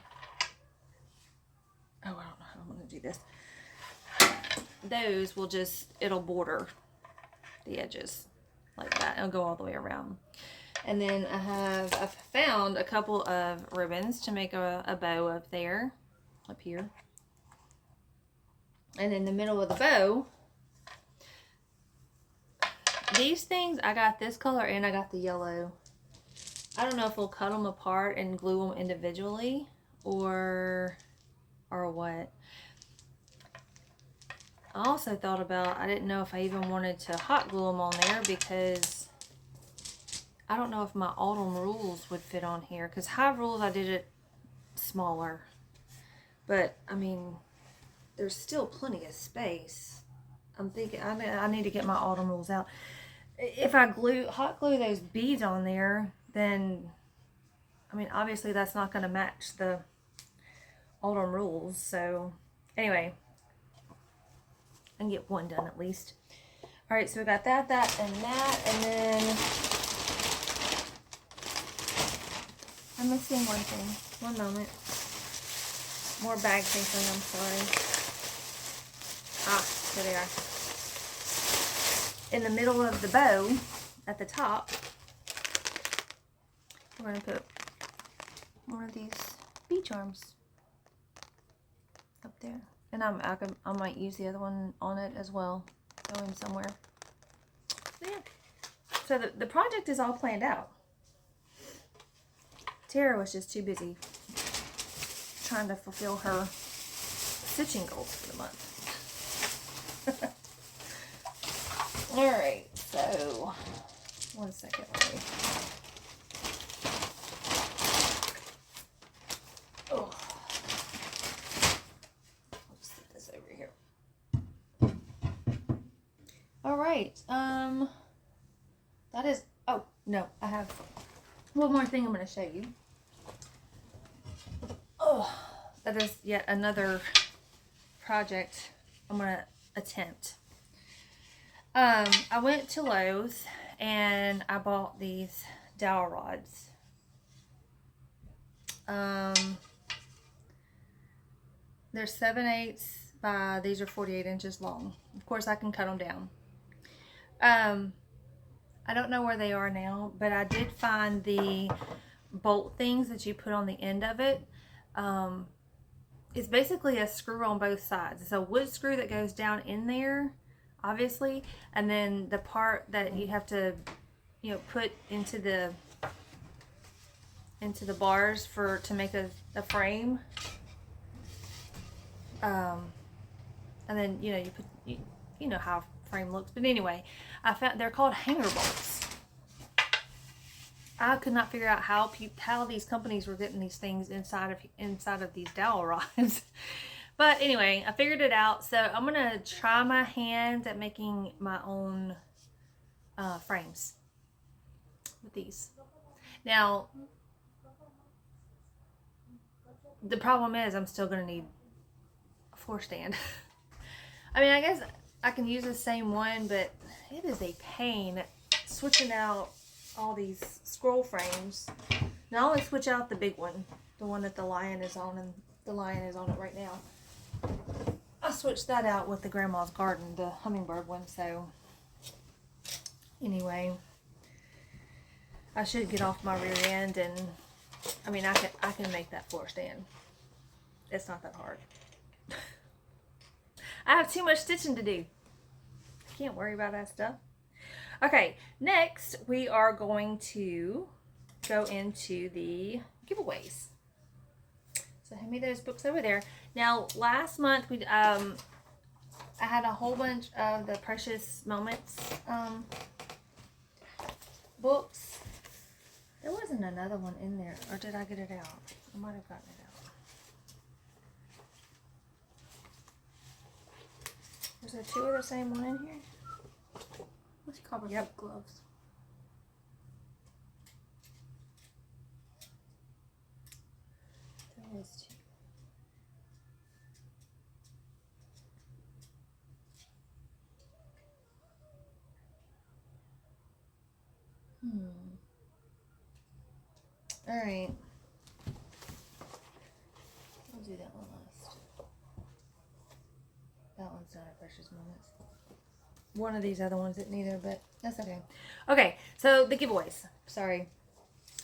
Oh, I don't know how I'm gonna do this. Those will just, it'll border the edges like that. It'll go all the way around. And then I've found a couple of ribbons to make a bow up there, up here. And in the middle of the bow, these things, I got this color and I got the yellow. I don't know if we'll cut them apart and glue them individually or what. I also thought about, I didn't know if I even wanted to hot glue them on there because I don't know if my autumn rules would fit on here. Because High Rules, I did it smaller. But, I mean, there's still plenty of space. I'm thinking, I need to get my autumn rules out. If I hot glue those beads on there, then, I mean, obviously that's not going to match the autumn rules. So, anyway, I can get one done at least. Alright, so we got that, and that, and then I'm missing one thing. One moment. More bag tinkling, I'm sorry. Ah, here they are. In the middle of the bow, at the top, we're going to put one of these bee charms up there. And I might use the other one on it as well. Throw him somewhere. So, yeah. So the project is all planned out. Tara was just too busy trying to fulfill her stitching goals for the month. Alright, so 1 second. Oh, let's set this over here. Alright, that is, oh no, I have one more thing I'm going to show you. Oh, that is yet another project I'm going to attempt. I went to Lowe's and I bought these dowel rods. they're 7/8 by, these are 48 inches long. Of course I can cut them down. I don't know where they are now, but I did find the bolt things that you put on the end of it. It's basically a screw on both sides. It's a wood screw that goes down in there, obviously, and then the part that you have to, you know, put into the bars to make a frame. And then, you know, you put, you know how a frame looks. But anyway, I found they're called hanger bolts. I could not figure out how these companies were getting these things inside of these dowel rods. But anyway, I figured it out. So I'm gonna try my hand at making my own frames with these. Now, the problem is I'm still gonna need a floor stand. I mean, I guess I can use the same one, but it is a pain switching out all these scroll frames. Now I only switch out the big one, the one that the lion is on, and the lion is on it right now. I switched that out with the Grandma's Garden, the hummingbird one. So anyway, I should get off my rear end, and I mean, I can make that floor stand. It's not that hard. I have too much stitching to do. I can't worry about that stuff. Okay, next we are going to go into the giveaways. So hand me those books over there. Now, last month we I had a whole bunch of the Precious Moments books. There wasn't another one in there, or did I get it out? I might have gotten it out. Was there two of the same one in here? What's copper gloves? There is two. All right. I'll do that one last. That one's not a Precious Moments. One of these other ones didn't either, but that's okay. Okay, so the giveaways. Sorry.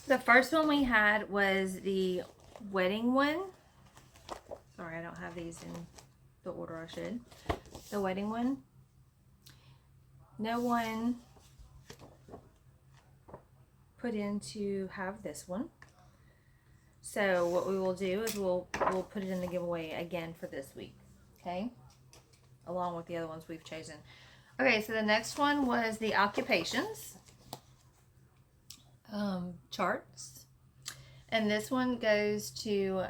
The first one we had was the wedding one. Sorry, I don't have these in the order I should. The wedding one. No one put in to have this one. So what we will do is we'll put it in the giveaway again for this week. Okay? Along with the other ones we've chosen. Okay, so the next one was the occupations charts. And this one goes to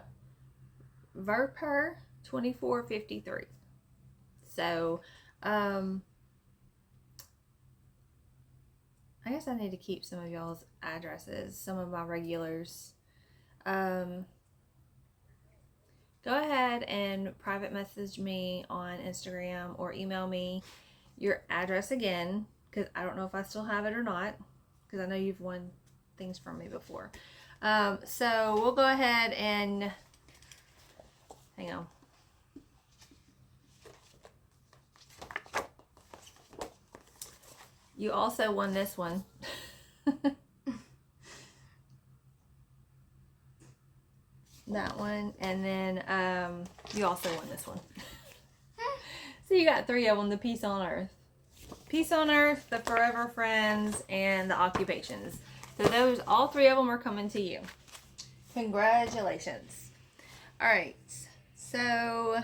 Verper 2453. So I guess I need to keep some of y'all's addresses, some of my regulars. Go ahead and private message me on Instagram or email me your address again, because I don't know if I still have it or not, because I know you've won things from me before. So we'll go ahead and hang on. You also won this one. That one, and then you also won this one. So you got three of them: the Peace on Earth, the Furever Friends, and the Occupations. So those, all three of them are coming to you. Congratulations. All right, so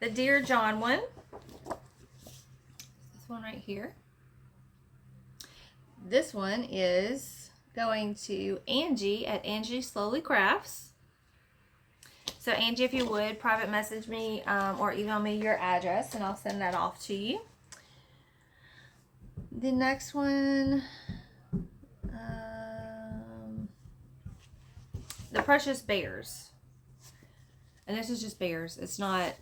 the Dear John one, this one right here. This one is going to Angie at Angie Slowly Crafts. So Angie, if you would, private message me or email me your address and I'll send that off to you. The next one, the Precious Bears. And this is just bears. It's not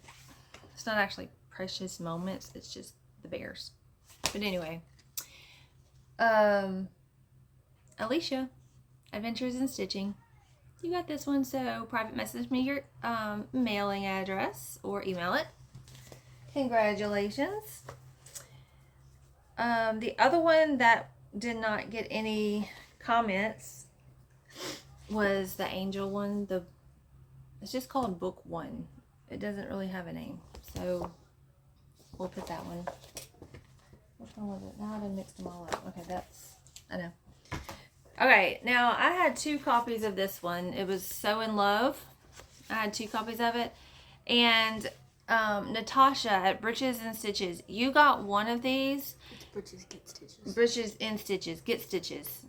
actually Precious Moments. It's just the bears. But anyway. Alicia, Adventures in Stitching. You got this one, so private message me your mailing address or email it. Congratulations. The other one that did not get any comments was the angel one. It's just called Book 1. It doesn't really have a name, so we'll put that one. Which one was it? Now I done mixed them all up. Okay, I know. Okay, now I had 2 copies of this one. It was So in Love. I had 2 copies of it. And Natasha at Britches and Stitches, you got one of these. It's Britches Get Stitches. Britches and Stitches. Get Stitches.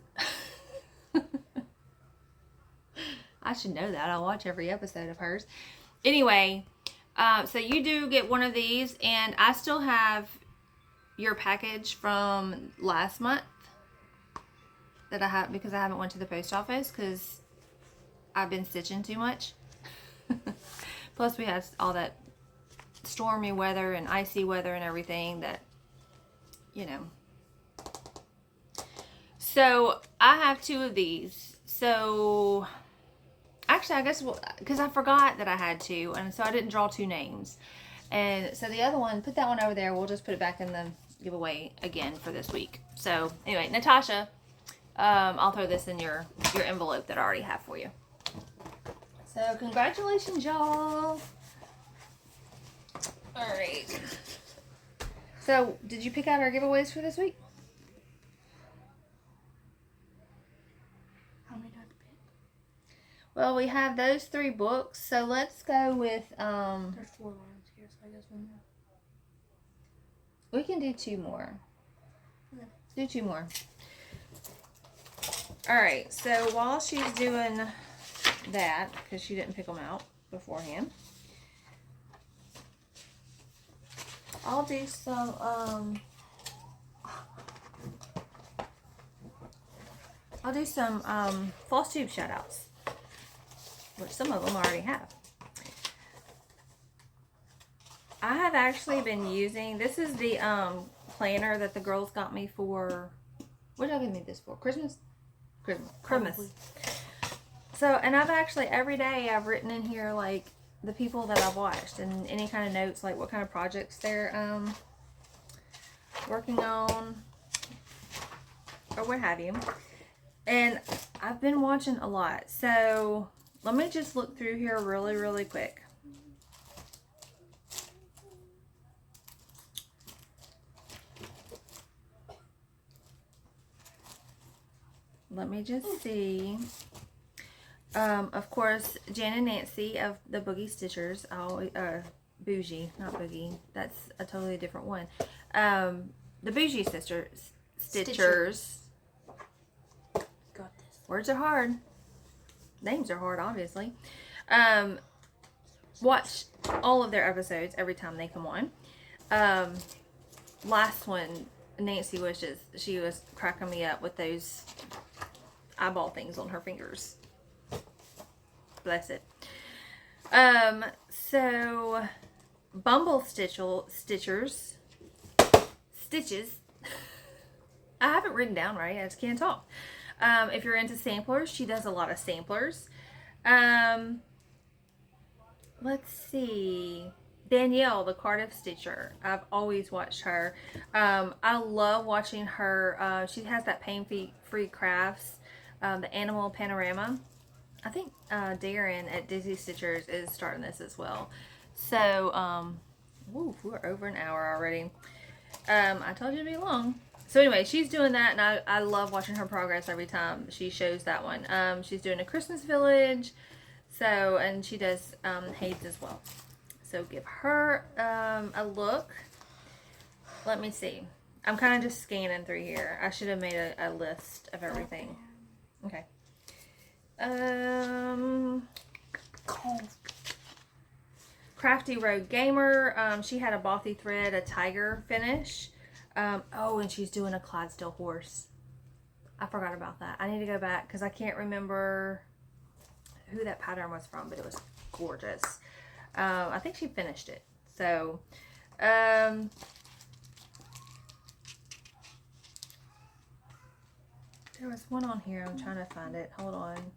I should know that. I watch every episode of hers. Anyway, so you do get one of these. And I still have your package from last month that I have because I haven't went to the post office because I've been stitching too much. Plus we had all that stormy weather and icy weather and everything that, you know. So I have 2 of these. So actually I guess because I forgot that I had 2 and so I didn't draw 2 names. And so the other one, put that one over there. We'll just put it back in the giveaway again for this week. So anyway, Natasha, I'll throw this in your envelope that I already have for you. So congratulations, y'all. All right. So did you pick out our giveaways for this week? How many do I have to pick? Well, we have those 3 books. So let's go with There's 4 lines here, so I guess 1 more. we can do 2 more. Okay. Do 2 more. All right, so while she's doing that, because she didn't pick them out beforehand, I'll do some, Flosstube shoutouts, which some of them I already have. I have actually been using, this is the planner that the girls got me for, what did I give me this for? Christmas. So, and I've actually, every day I've written in here, like, the people that I've watched and any kind of notes, like what kind of projects they're working on or what have you. And I've been watching a lot. So, let me just look through here really, really quick. Let me just see. Of course, Jan and Nancy of the Boogie Stitchers. Bougie, not Boogie. That's a totally different one. The Bougie Sisters. Stitchers. Got this. Words are hard. Names are hard, obviously. Watch all of their episodes every time they come on. Last one, Nancy she was cracking me up with those eyeball things on her fingers. Bless it. So Bumble Stitches. I haven't written down right. I just can't talk. If you're into samplers, she does a lot of samplers. Let's see. Danielle, the Cardiff Stitcher. I've always watched her. I love watching her. She has that pain-free crafts. The animal panorama. I think Darren at Dizzy Stitchers is starting this as well. So, we're over an hour already. I told you to be long. So anyway, she's doing that, and I love watching her progress every time she shows that one. She's doing a Christmas Village, so, and she does HAEDs as well. So give her a look. Let me see. I'm kind of just scanning through here. I should have made a list of everything. Okay. Crafty Road Gamer. She had a Bothy thread, a tiger finish. Oh, and she's doing a Clydesdale horse. I forgot about that. I need to go back because I can't remember who that pattern was from, but it was gorgeous. I think she finished it. So, there was one on here. I'm trying to find it. Hold on.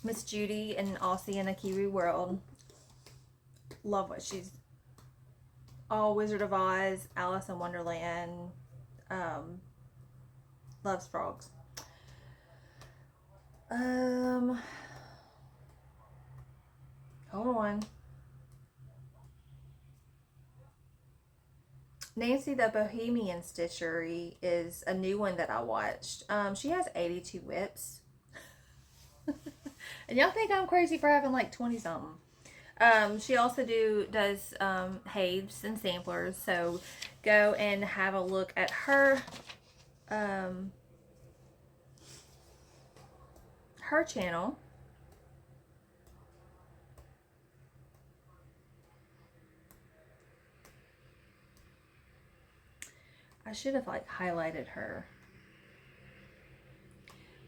Miss Judy and Aussie in a Kiwi World. Love what she's all Wizard of Oz, Alice in Wonderland. Loves frogs. Hold on. Nancy the Bohemian Stitchery is a new one that I watched. She has 82 whips. And y'all think I'm crazy for having like 20 something. She also does HAEDs and samplers. So go and have a look at her her channel. I should have like highlighted her.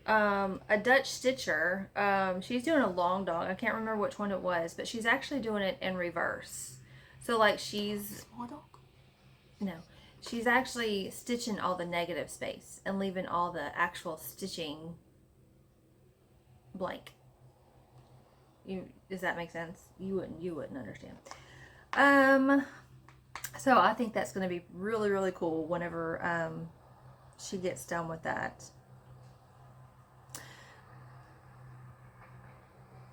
A Dutch Stitcher. She's doing a long dog. I can't remember which one it was, but she's actually doing it in reverse. So like she's Small dog? no, she's actually stitching all the negative space and leaving all the actual stitching blank. Does that make sense? You wouldn't understand. So I think that's going to be really, really cool whenever she gets done with that.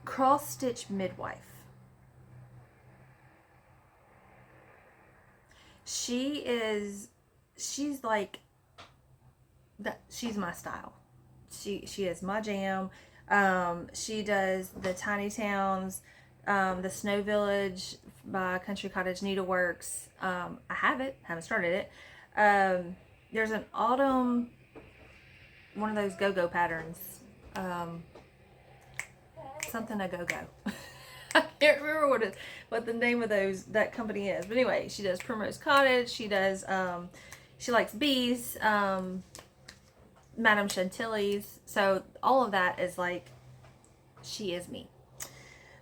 Cross Stitch Midwife. She's like that. She's my style. She is my jam. She does the Tiny Towns, the Snow Village by Country Cottage Needleworks. I haven't started it. There's an autumn, one of those go-go patterns. Something a go-go. I can't remember what the name of that company is. But anyway, she does Primrose Cottage. She does, she likes bees, Madame Chantilly's. So all of that is like, she is me.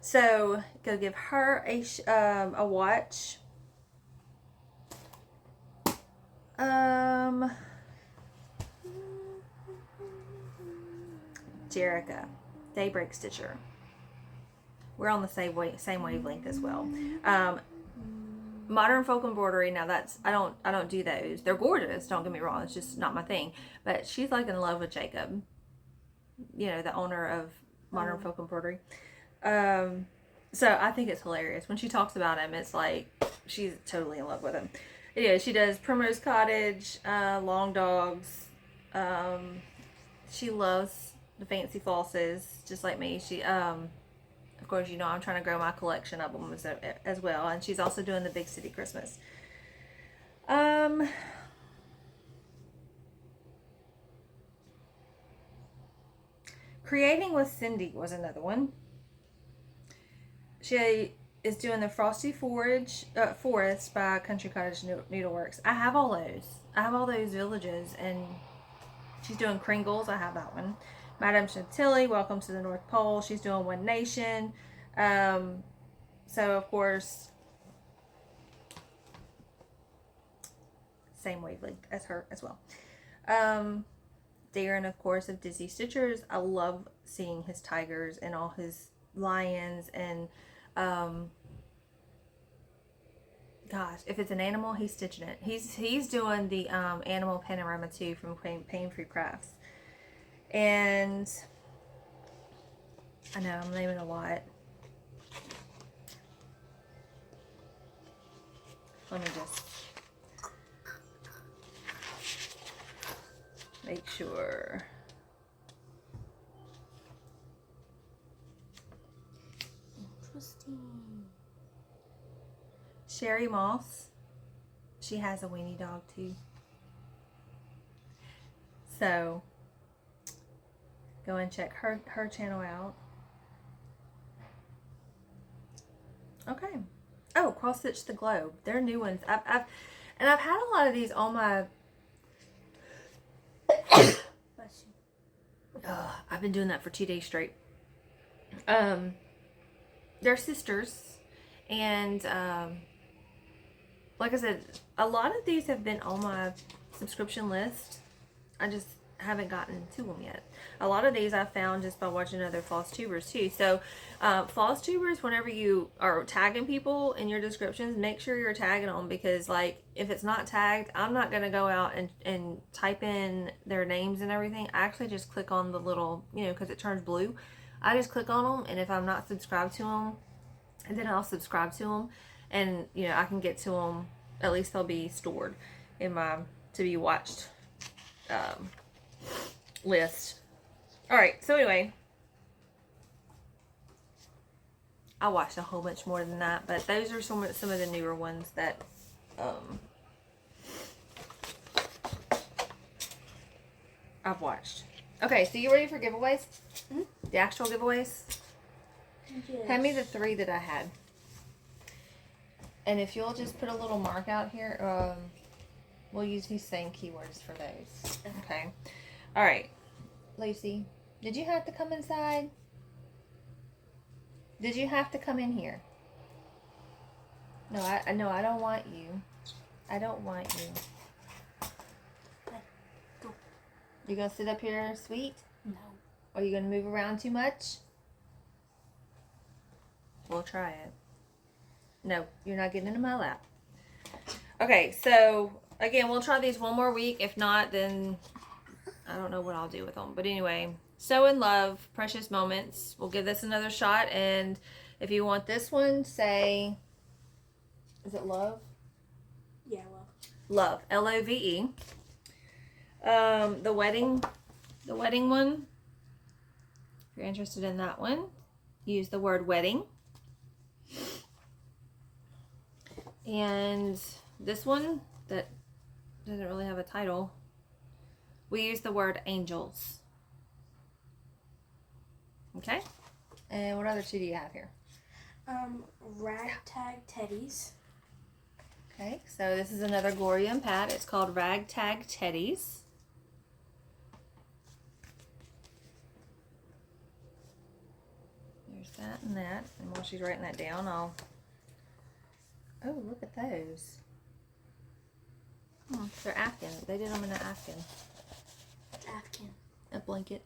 So go give her a watch. Jerica, Daybreak Stitcher. We're on the same wavelength as well. Modern folk embroidery. Now that's I don't do those. They're gorgeous. Don't get me wrong. It's just not my thing. But she's like in love with Jacob. You know, the owner of Modern Folk Embroidery. So I think it's hilarious when she talks about him. It's like she's totally in love with him. Anyway, she does Primrose Cottage, Long Dogs. She loves the fancy flosses, just like me. She of course, you know, I'm trying to grow my collection of them as well. And she's also doing the Big City Christmas. Creating with Cindy was another one. She is doing the Frosty Forest by Country Cottage Needleworks. I have all those. I have all those villages, and she's doing Kringles. I have that one. Madame Chantilly, Welcome to the North Pole. She's doing One Nation. So of course, same wavelength as her as well. Darren, of course, of Disney Stitchers. I love seeing his tigers and all his lions and gosh, if it's an animal, he's stitching it. He's doing the animal panorama too from Pain Free Crafts. And I know I'm naming a lot. Let me just make sure. Interesting. Sherry Moss. She has a weenie dog too. So go and check her channel out. Okay. Oh, Cross Stitch the Globe. They're new ones. I've had a lot of these on my. I've been doing that for 2 days straight. They're sisters, and like I said, a lot of these have been on my subscription list. I just haven't gotten to them yet. A lot of these I found just by watching other floss tubers too. So floss tubers, whenever you are tagging people in your descriptions, make sure you're tagging them, because like if it's not tagged, I'm not going to go out and type in their names and everything. I actually just click on the little, you know, because it turns blue. I just click on them, and if I'm not subscribed to them, and then I'll subscribe to them, and you know, I can get to them. At least they'll be stored in my to be watched list. All right, so anyway, I watched a whole bunch more than that, but those are some of the newer ones that I've watched. Okay, so you ready for giveaways? Mm-hmm. The actual giveaways? Yes. Hand me the 3 that I had. And if you'll just put a little mark out here, we'll use these same keywords for those. Okay. All right. Lacey, did you have to come inside? Did you have to come in here? No, I don't want you. I don't want you. You gonna sit up here, sweet? No. Are you gonna move around too much? We'll try it. No, you're not getting into my lap. Okay, so again, we'll try these one more week. If not, then I don't know what I'll do with them. But anyway, So in Love, Precious Moments. We'll give this another shot. And if you want this one, say, is it Love? Yeah, Love. Love, L-O-V-E. The wedding one. If you're interested in that one, use the word wedding. And this one that doesn't really have a title, we use the word angels. Okay. And what other two do you have here? Ragtag Teddies. Okay, so this is another Gloria and Pat. It's called Ragtag Teddies. There's that and that. And while she's writing that down, I'll... Oh, look at those. They're Afghan. They did them in an Afghan. Afghan. A blanket.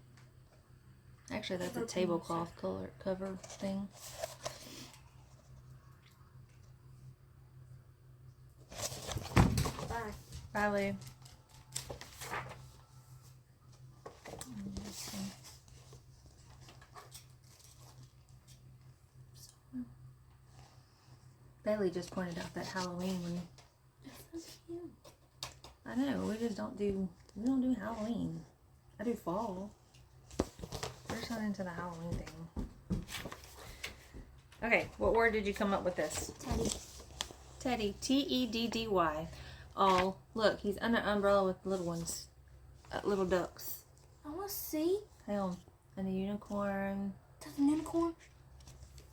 Actually, that's a tablecloth cover thing. Bye. Bye, Lou. Bailey just pointed out that Halloween one. That's so cute. I know, we don't do Halloween. I do fall. We're just not into the Halloween thing. Okay, what word did you come up with this? Teddy. Teddy. T-E-D-D-Y. Oh, look, he's under an umbrella with little ones. Little ducks. I want to see. Hang on. And a unicorn. That's an unicorn.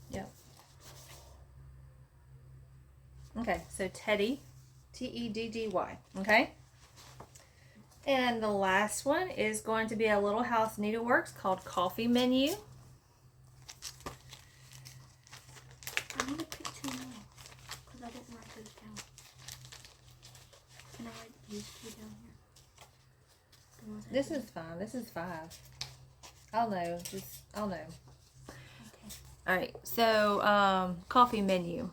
Yep. Okay, so Teddy. T-E-D-D-Y. Okay? And the last one is going to be a Little House Needleworks called Coffee Menu. I need to pick 2 more because I didn't write those down. Can I write these 2 down here? This is fine. This is 5. I'll know. I'll know. Okay. Alright, so Coffee Menu.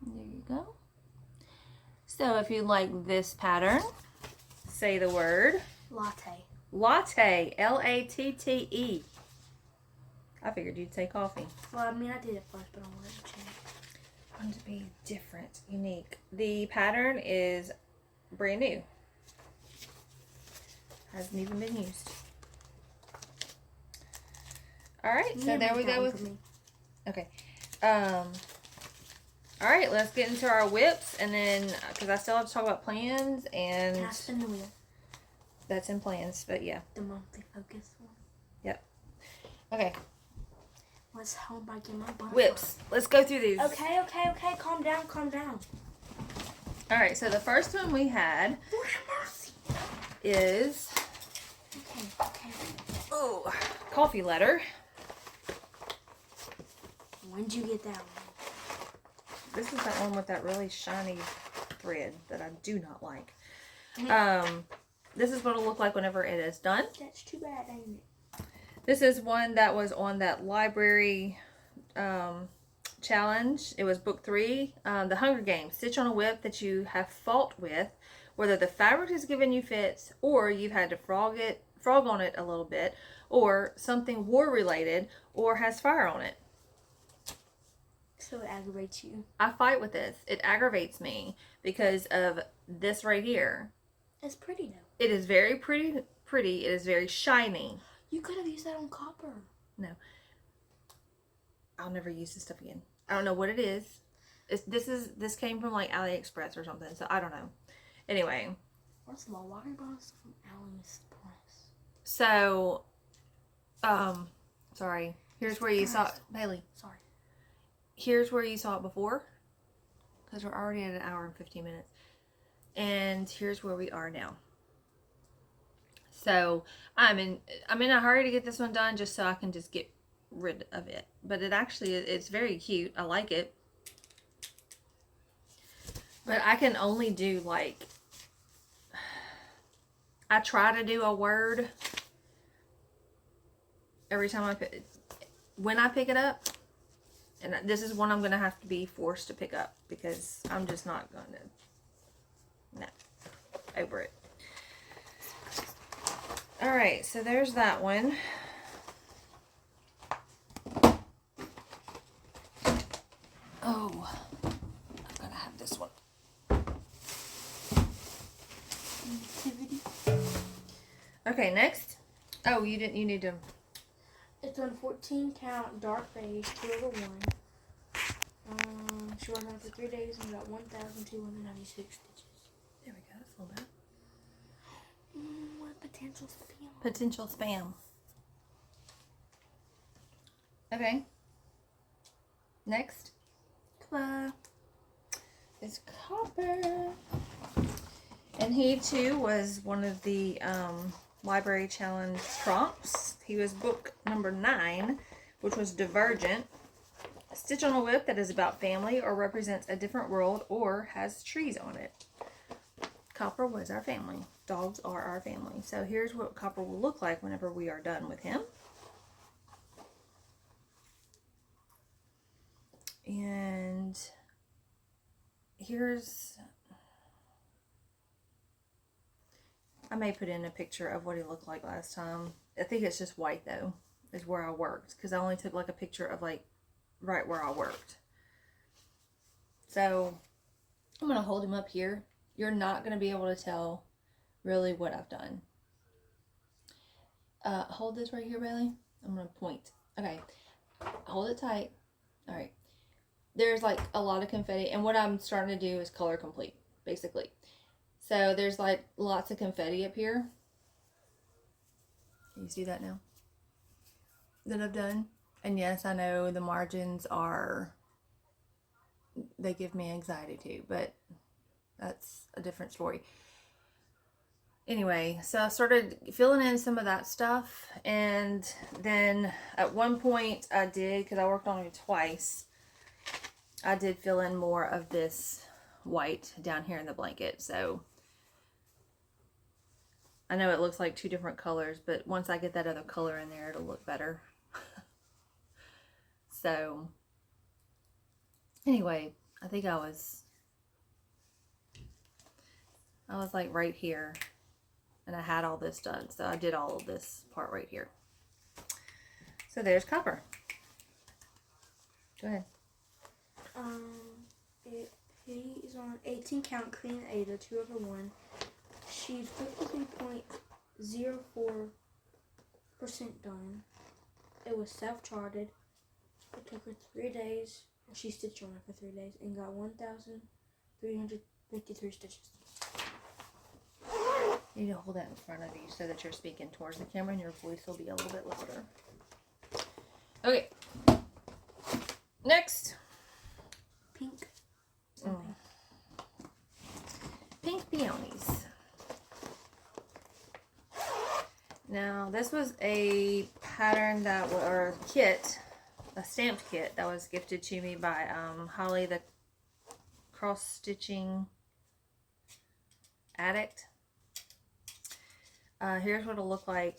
There you go. So if you like this pattern, say the word. Latte. Latte. L-A-T-T-E. I figured you'd say coffee. Well, I mean, I did it first, but I wanted to change. I want it to be different, unique. The pattern is brand new. Hasn't even been used. Alright, so there we go with... Okay. All right, let's get into our whips, and then, because I still have to talk about plans, and... Can I spin the wheel? That's in plans, but yeah. The monthly focus one. Yep. Okay. Let's home by getting my butterfly. Whips. Let's go through these. Okay. Calm down. All right, so the first one we had is... Okay. Oh, coffee letter. When'd you get that one? This is that one with that really shiny thread that I do not like. This is what it'll look like whenever it is done. That's too bad, ain't it? This is one that was on that library challenge. It was book 3, The Hunger Games. Stitch on a whip that you have fault with, whether the fabric has given you fits, or you've had to frog on it a little bit, or something war related, or has fire on it. So it aggravates you. I fight with this. It aggravates me because of this right here. It's pretty though. It is very pretty. It is very shiny. You could have used that on copper. No. I'll never use this stuff again. I don't know what it is. This came from like AliExpress or something, so I don't know. Anyway. First of all, why are you buying stuff from AliExpress? So, sorry. Here's where you saw it, Bailey. Sorry. Here's where you saw it before, because we're already at 1 hour and 15 minutes. And here's where we are now. So I'm in a hurry to get this one done just so I can just get rid of it. But it's very cute. I like it. But I can only do like, I try to do a word every time when I pick it up. And this is one I'm going to have to be forced to pick up because I'm just not going to, no, over it. Alright, so there's that one. Oh, I'm going to have this one. Nativity. Okay, next. Oh, you need to. It's on 14 count dark beige 2/1. She worked on it for 3 days and got 1,296 stitches. There we go. That's a little bit. What potential spam? Potential spam. Okay. Next. Copper. Is Copper. And he too was one of the library challenge prompts. He was book number 9, which was Divergent. Stitch on a whip that is about family or represents a different world or has trees on it. Copper was our family. Dogs are our family. So here's what Copper will look like whenever we are done with him. And here's, I may put in a picture of what he looked like last time. I think it's just white though, is where I worked. Because I only took like a picture of like right where I worked. So I'm going to hold him up here. You're not going to be able to tell really what I've done. Hold this right here, Bailey. I'm going to point. Okay. Hold it tight. All right. There's like a lot of confetti. And what I'm starting to do is color complete, basically. So there's like lots of confetti up here. Can you see that now? That I've done? And yes, I know the margins are, they give me anxiety too, but that's a different story. Anyway, so I started filling in some of that stuff, and then at one point I did, because I worked on it twice, I did fill in more of this white down here in the blanket. So I know it looks like 2 different colors, but once I get that other color in there, it'll look better. So anyway, I think I was like right here, and I had all this done. So I did all of this part right here. So there's Copper. Go ahead. He is on 18 count Queen Ada 2/1. She's 53.04% done. It was self-charted. It took her 3 days. She stitched on it for 3 days and got 1,353 stitches. You need to hold that in front of you so that you're speaking towards the camera and your voice will be a little bit louder. Okay. Next. Pink. Pink peonies. Now, this was a pattern that, or kit, a stamped kit that was gifted to me by Holly, the cross-stitching addict. Here's what it'll look like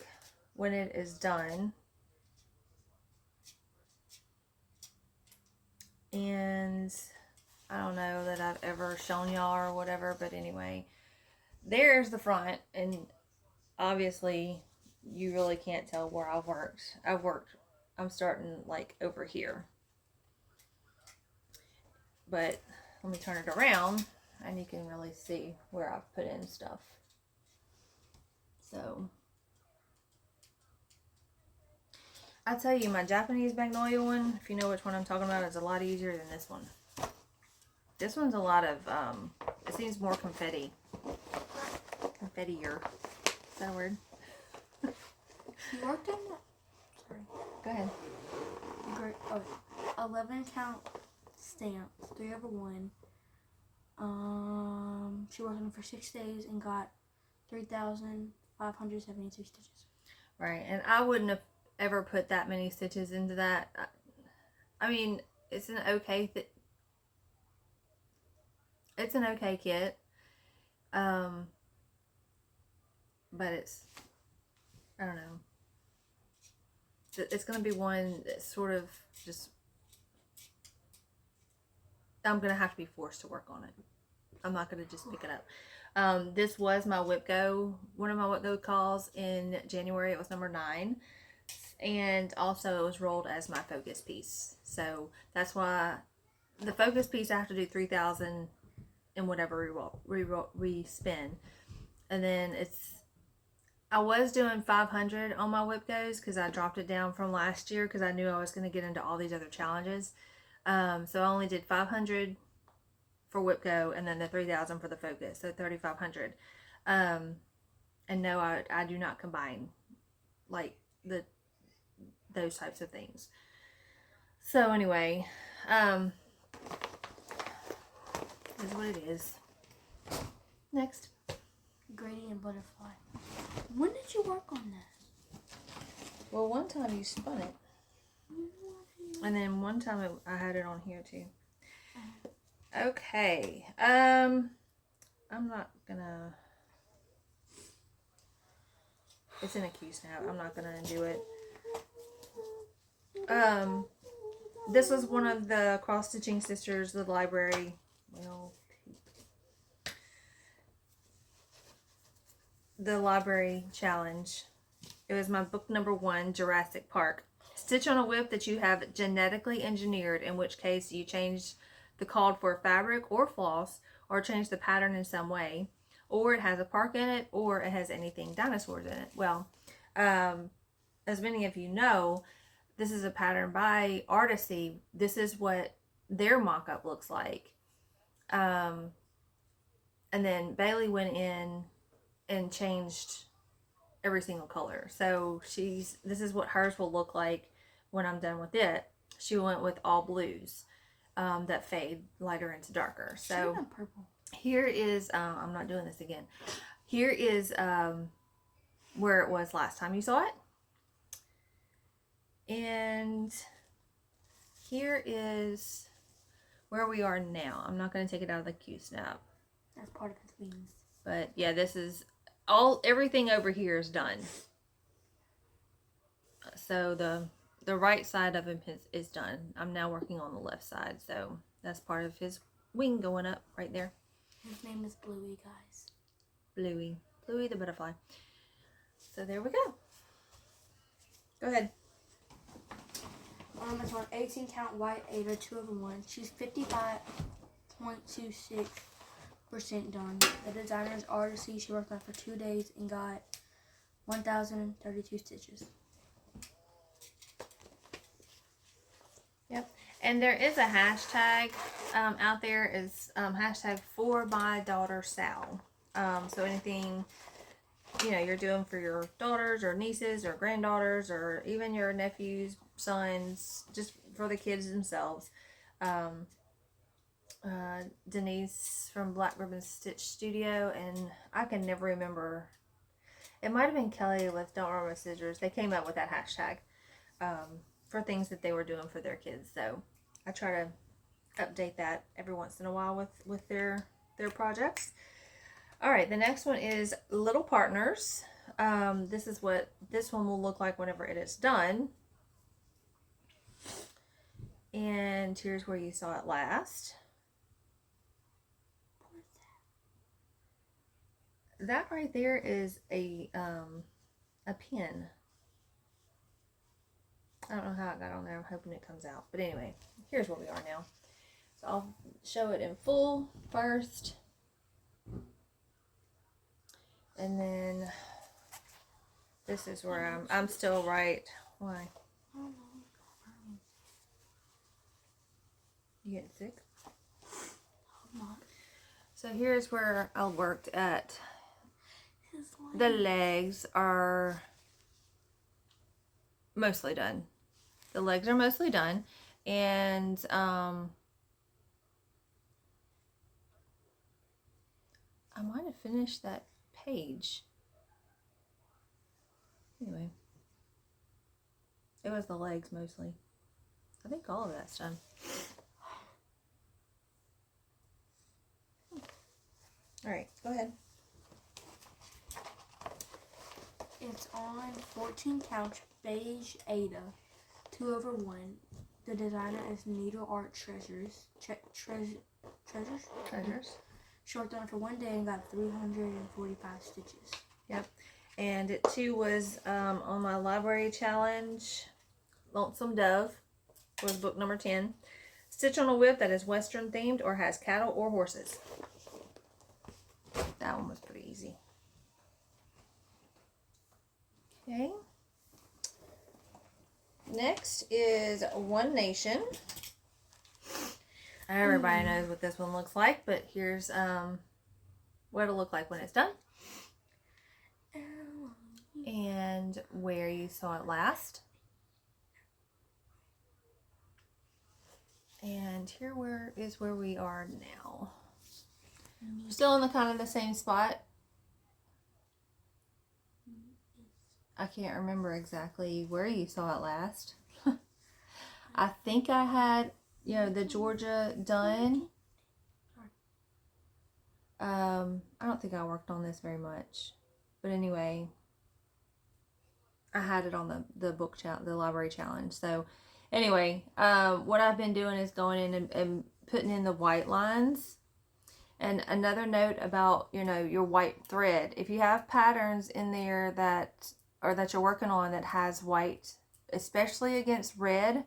when it is done. And I don't know that I've ever shown y'all or whatever, but anyway, there's the front, and obviously you really can't tell where I'm starting like over here, but let me turn it around and you can really see where I've put in stuff. So I tell you, my Japanese magnolia one, if you know which one I'm talking about, is a lot easier than this one. This one's a lot of it seems more confetti. Confetti-er. Is that a word? You worked on that? Sorry. Go ahead. Great. Oh, 11 count stamps, 3/1. She worked on it for 6 days and got 3,572 stitches. Right, and I wouldn't have ever put that many stitches into that. I mean, it's an okay it's an okay kit. But it's, I don't know. It's going to be one that's sort of just, I'm going to have to be forced to work on it. I'm not going to just pick it up. This was my one of my Whip Go calls in January. It was number 9. And also it was rolled as my focus piece. So that's why the focus piece I have to do 3,000 in whatever we spin. And then I was doing 500 on my Whip Goes because I dropped it down from last year because I knew I was going to get into all these other challenges. So I only did 500 for Whip Go and then the 3,000 for the focus, so 3,500. And no, I do not combine like those types of things. So anyway, is what it is. Next. Gradient butterfly. When did you work on this? Well, one time you spun it. And then one time I had it on here too. Okay. I'm not gonna... It's in a Q-snap. I'm not gonna do it. This was one of the cross-stitching sisters, the library. Well, the library challenge. It was my book number 1, Jurassic Park. Stitch on a whip that you have genetically engineered, in which case you change the called for fabric or floss, or change the pattern in some way, or it has a park in it, or it has anything dinosaurs in it. Well, as many of you know, this is a pattern by Artisy. This is what their mock-up looks like. And then Bailey went in and changed every single color. So this is what hers will look like when I'm done with it. She went with all blues that fade lighter into darker. So purple. Here is, I'm not doing this again. Here is where it was last time you saw it. And here is where we are now. I'm not going to take it out of the Q-snap. That's part of his wings. But yeah, this is everything over here is done. So the right side of him is done. I'm now working on the left side. So that's part of his wing going up right there. His name is Bluey, guys. Bluey the butterfly. So there we go. Go ahead. It's on 18 count white 8 or 2/1. She's 55.26% done. The designer's Artisy. She worked on it for 2 days and got 1,032 stitches. Yep. And there is a hashtag out there, is hashtag for my daughter Sal. So anything, you know, you're doing for your daughters or nieces or granddaughters or even your nephews, sons, just for the kids themselves. Denise from Black Ribbon Stitch Studio, and I can never remember. It might have been Kelly with Don't Run with Scissors. They came up with that hashtag for things that they were doing for their kids. So I try to update that every once in a while with their projects. All right, the next one is Little Partners. this is what this one will look like whenever it is done. And here's where you saw it last. That right there is a pin. I don't know how it got on there. I'm hoping it comes out. But anyway, here's where we are now. So I'll show it in full first. And then this is where I'm still right. Why? You getting sick? So here's where I worked at. The legs are mostly done. The legs are mostly done. And I might have finished that page. Anyway. It was the legs mostly. I think all of that's done. Alright, go ahead. It's on 14 count beige Ada, 2/1. The designer is Needle Art Treasures. Treasures? She worked on it for 1 day and got 345 stitches. Yep. And it too was on my library challenge. Lonesome Dove was book number 10. Stitch on a whip that is Western themed or has cattle or horses. That one was pretty easy. Okay. Next is One Nation. Everybody knows what this one looks like, but here's what it'll look like when it's done. And where you saw it last. And here is where we are now. Still in the kind of the same spot. I can't remember exactly where you saw it last. I think I had, the Georgia done. I don't think I worked on this very much. But anyway, I had it on the book challenge, the library challenge. So anyway, what I've been doing is going in and putting in the white lines. And another note about, your white thread. If you have patterns in there that you're working on that has white, especially against red,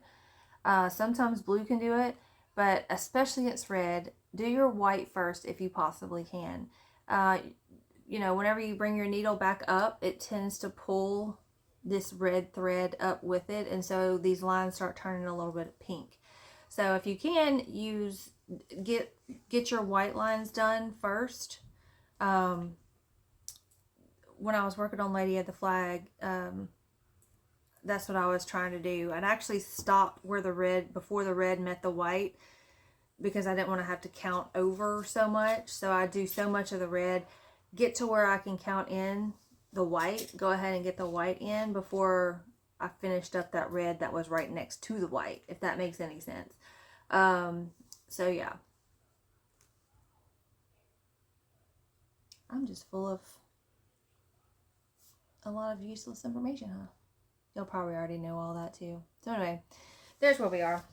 sometimes blue can do it, but especially against red, do your white first if you possibly can. Whenever you bring your needle back up, it tends to pull this red thread up with it, and so these lines start turning a little bit pink. So if you can, get your white lines done first. When I was working on Lady of the Flag, that's what I was trying to do. I'd actually stop before the red met the white, because I didn't want to have to count over so much. So I do so much of the red, get to where I can count in the white, go ahead and get the white in before I finished up that red that was right next to the white, if that makes any sense. So yeah. I'm just full of a lot of useless information, huh? You'll probably already know all that too. So anyway, there's where we are.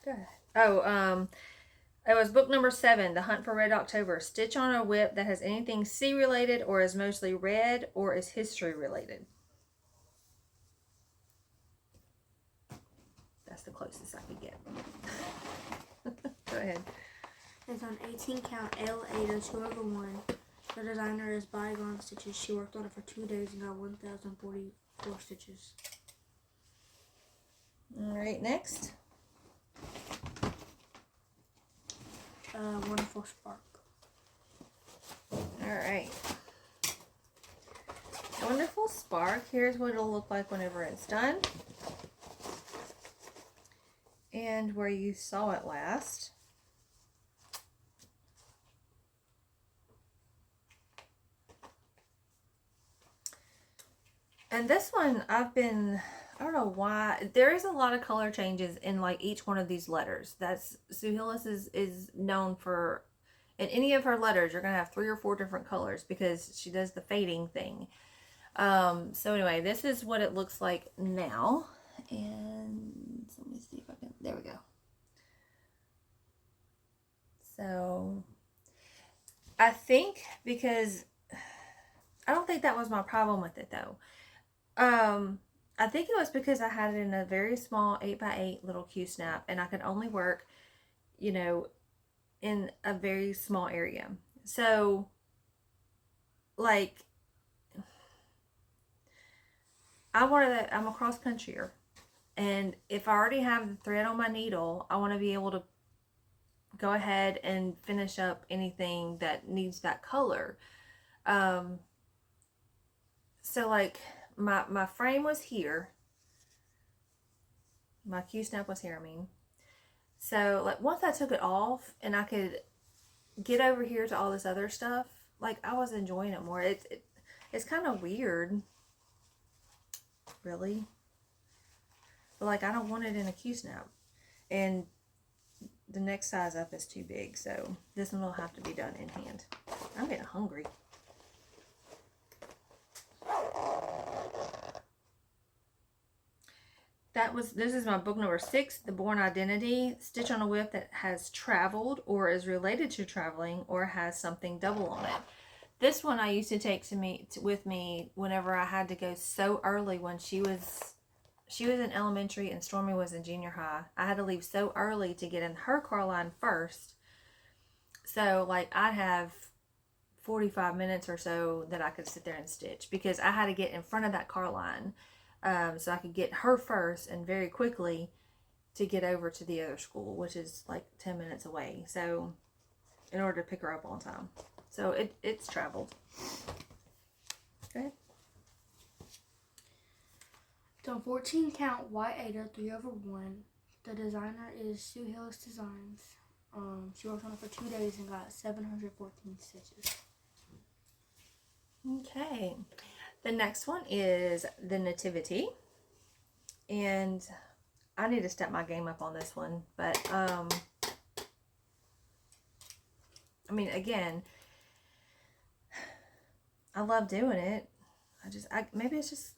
Good. Oh, it was book number 7, The Hunt for Red October. Stitch on a whip that has anything sea related or is mostly red or is history related. That's the closest I could get. Go ahead. It's on 18 count L8 2/1. The designer is ByGoneStitches. She worked on it for 2 days and got 1,044 stitches. Alright, next. Wonderful Spark. Alright. Wonderful Spark. Here's what it'll look like whenever it's done. And where you saw it last. And this one, I don't know why, there is a lot of color changes in like each one of these letters. Sue Hillis is known for In any of her letters, you're going to have 3 or 4 different colors because she does the fading thing. So anyway, this is what it looks like now. And let me see if I can, there we go. So I think because, I don't think that was my problem with it though. I think it was because I had it in a very small 8x8 little Q-snap and I could only work, you know, in a very small area. So, like, I'm a cross countryer. And if I already have the thread on my needle, I want to be able to go ahead and finish up anything that needs that color. So like my frame was here. My Q-snap was here, I mean. So like once I took it off and I could get over here to all this other stuff, like I was enjoying it more. It's kind of weird, really. But like I don't want it in a Q-snap. And the next size up is too big, so this one will have to be done in hand. I'm getting hungry. This is my book number 6, The Born Identity. Stitch on a whip that has traveled or is related to traveling or has something double on it. This one I used to take with me whenever I had to go so early when she was in elementary and Stormy was in junior high. I had to leave so early to get in her car line first. So like I'd have 45 minutes or so that I could sit there and stitch because I had to get in front of that car line. So I could get her first and very quickly to get over to the other school, which is like 10 minutes away. So in order to pick her up on time. So it's traveled. Okay. The 14 count white Ada 3/1. The designer is Sue Hillis Designs. She worked on it for 2 days and got 714 stitches. Okay. The next one is the Nativity. And I need to step my game up on this one. But, I mean, again, I love doing it. Maybe it's just,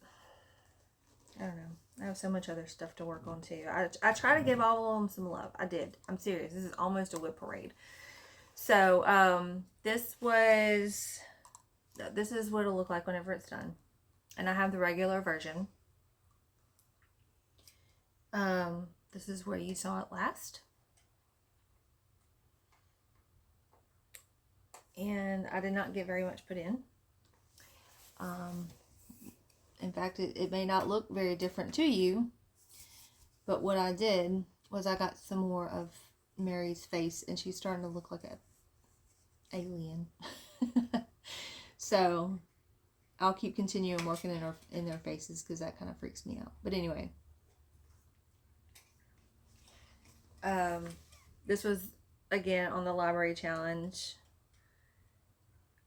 I don't know. I have so much other stuff to work on too. I try to give all of them some love. I did. I'm serious. This is almost a whip parade. So, this is what it'll look like whenever it's done. And I have the regular version. This is where you saw it last. And I did not get very much put in. In fact, it may not look very different to you, but what I did was I got some more of Mary's face, and she's starting to look like an alien. So I'll keep continuing working in their faces because that kind of freaks me out. But anyway, this was again on the library challenge.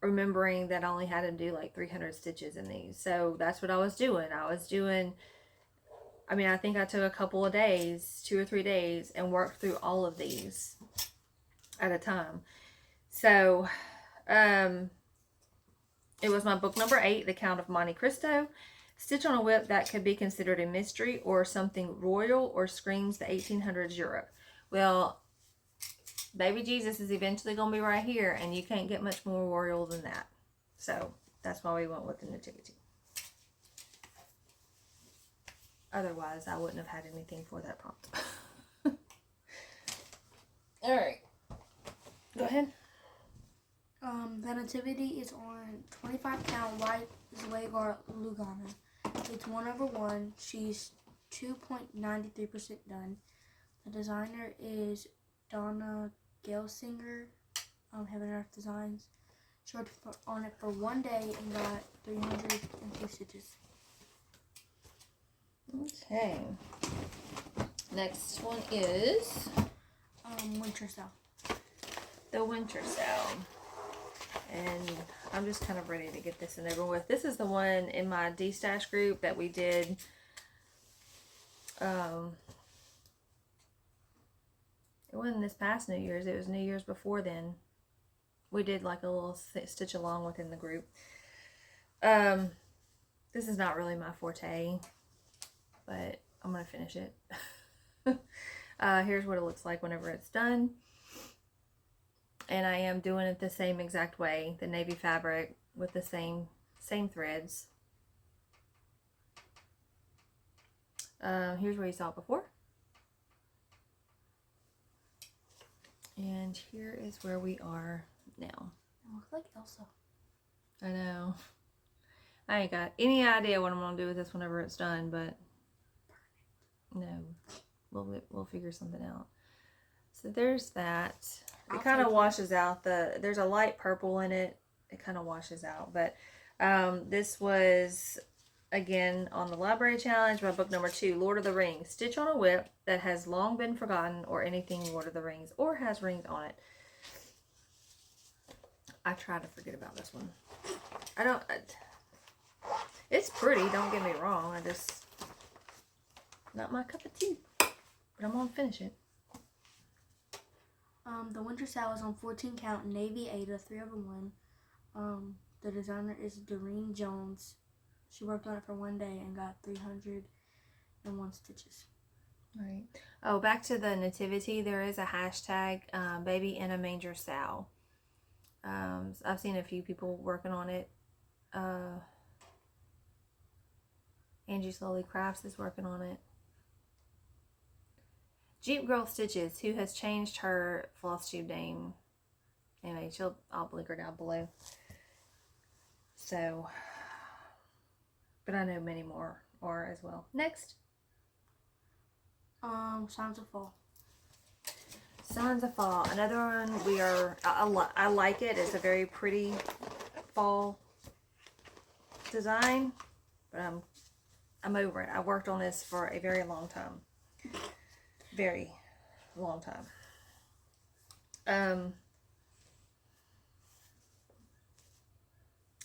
Remembering that I only had to do like 300 stitches in these. So that's what I was doing. I mean, I think I took a couple of days, 2 or 3 days, and worked through all of these at a time. So, it was my book number 8, The Count of Monte Cristo. Stitch on a whip that could be considered a mystery or something royal or screams the 1800s Europe. Well, Baby Jesus is eventually going to be right here, and you can't get much more royal than that. So, that's why we went with the Nativity. Otherwise, I wouldn't have had anything for that prompt. Alright. Go ahead. The Nativity is on 25 count white Zweigart Lugana. It's 1/1. She's 2.93% done. The designer is Donna Gelsinger, Heaven and Earth Designs. She worked on it for 1 day and got 302 stitches. Okay. Next one is Winter Cell. the Winter Cell. And I'm just kind of ready to get this and over with. This is the one in my D-Stash group that we did. It wasn't this past New Year's. It was New Year's before then. we did like a little stitch along within the group. This is not really my forte, but I'm gonna finish it. Here's what it looks like whenever it's done. And I am doing it the same exact way, the navy fabric with the same threads. Here's where you saw it before. And here is where we are now. It looks like Elsa. I know. I ain't got any idea what I'm gonna do with this whenever it's done, but no, we'll figure something out. So there's that. It kind of washes out there's a light purple in it. It kind of washes out, but this was again on the library challenge, my book number 2, Lord of the Rings. Stitch on a whip that has long been forgotten, or anything Lord of the Rings, or has rings on it. I try to forget about this one. It's pretty, don't get me wrong. Not my cup of tea, but I'm gonna finish it. The winter saddle is on 14 count navy Ada 3/1. The designer is Doreen Jones. She worked on it for 1 day and got 301 stitches. Right. Oh, back to the nativity. There is a hashtag, baby in a manger sow. I've seen a few people working on it. Angie Slowly Crafts is working on it. Jeep Girl Stitches, who has changed her Flosstube name. Anyway, I'll link her down below. So, but I know many more are as well. Next. Signs of Fall. Signs of Fall. Another one I like it. It's a very pretty fall design, but I'm over it. I worked on this for a very long time. Very long time.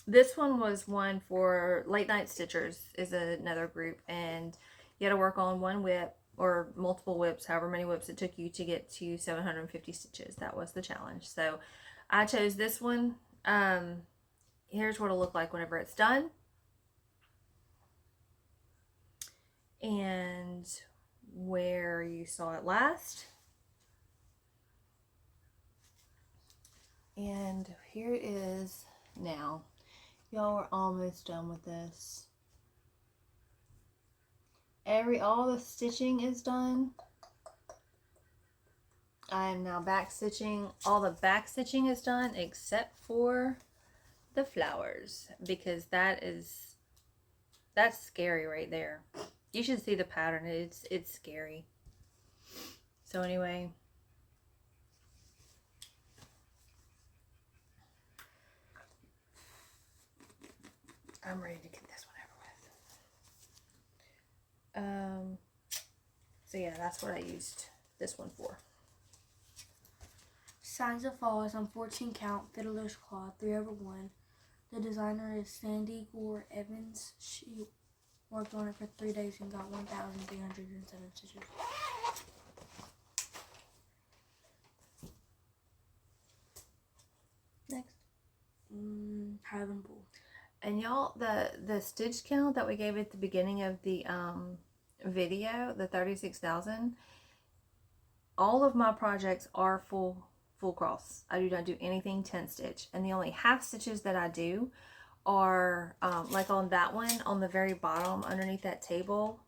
This one was one for Late Night Stitchers, is another group, and you had to work on one whip or multiple whips, however many whips it took you to get to 750 stitches. That was the challenge. So I chose this one. Here's what it'll look like whenever it's done. And where you saw it last. And here it is now. Y'all are almost done with this. All the stitching is done. I am now back stitching. All the back stitching is done except for the flowers, because that's scary right there. You should see the pattern. It's scary. So anyway, I'm ready to get this one over with. So yeah, that's what I used this one for. Signs of Fall is on 14 count Fiddler's Claw 3/1. The designer is Sandy Gore Evans. She worked on it for 3 days and got 1,307 stitches. Next. Highland Bull. And y'all, the stitch count that we gave at the beginning of the video, the 36,000, all of my projects are full cross. I do not do anything 10 stitch, and the only half stitches that I do are like on that one, on the very bottom underneath that table,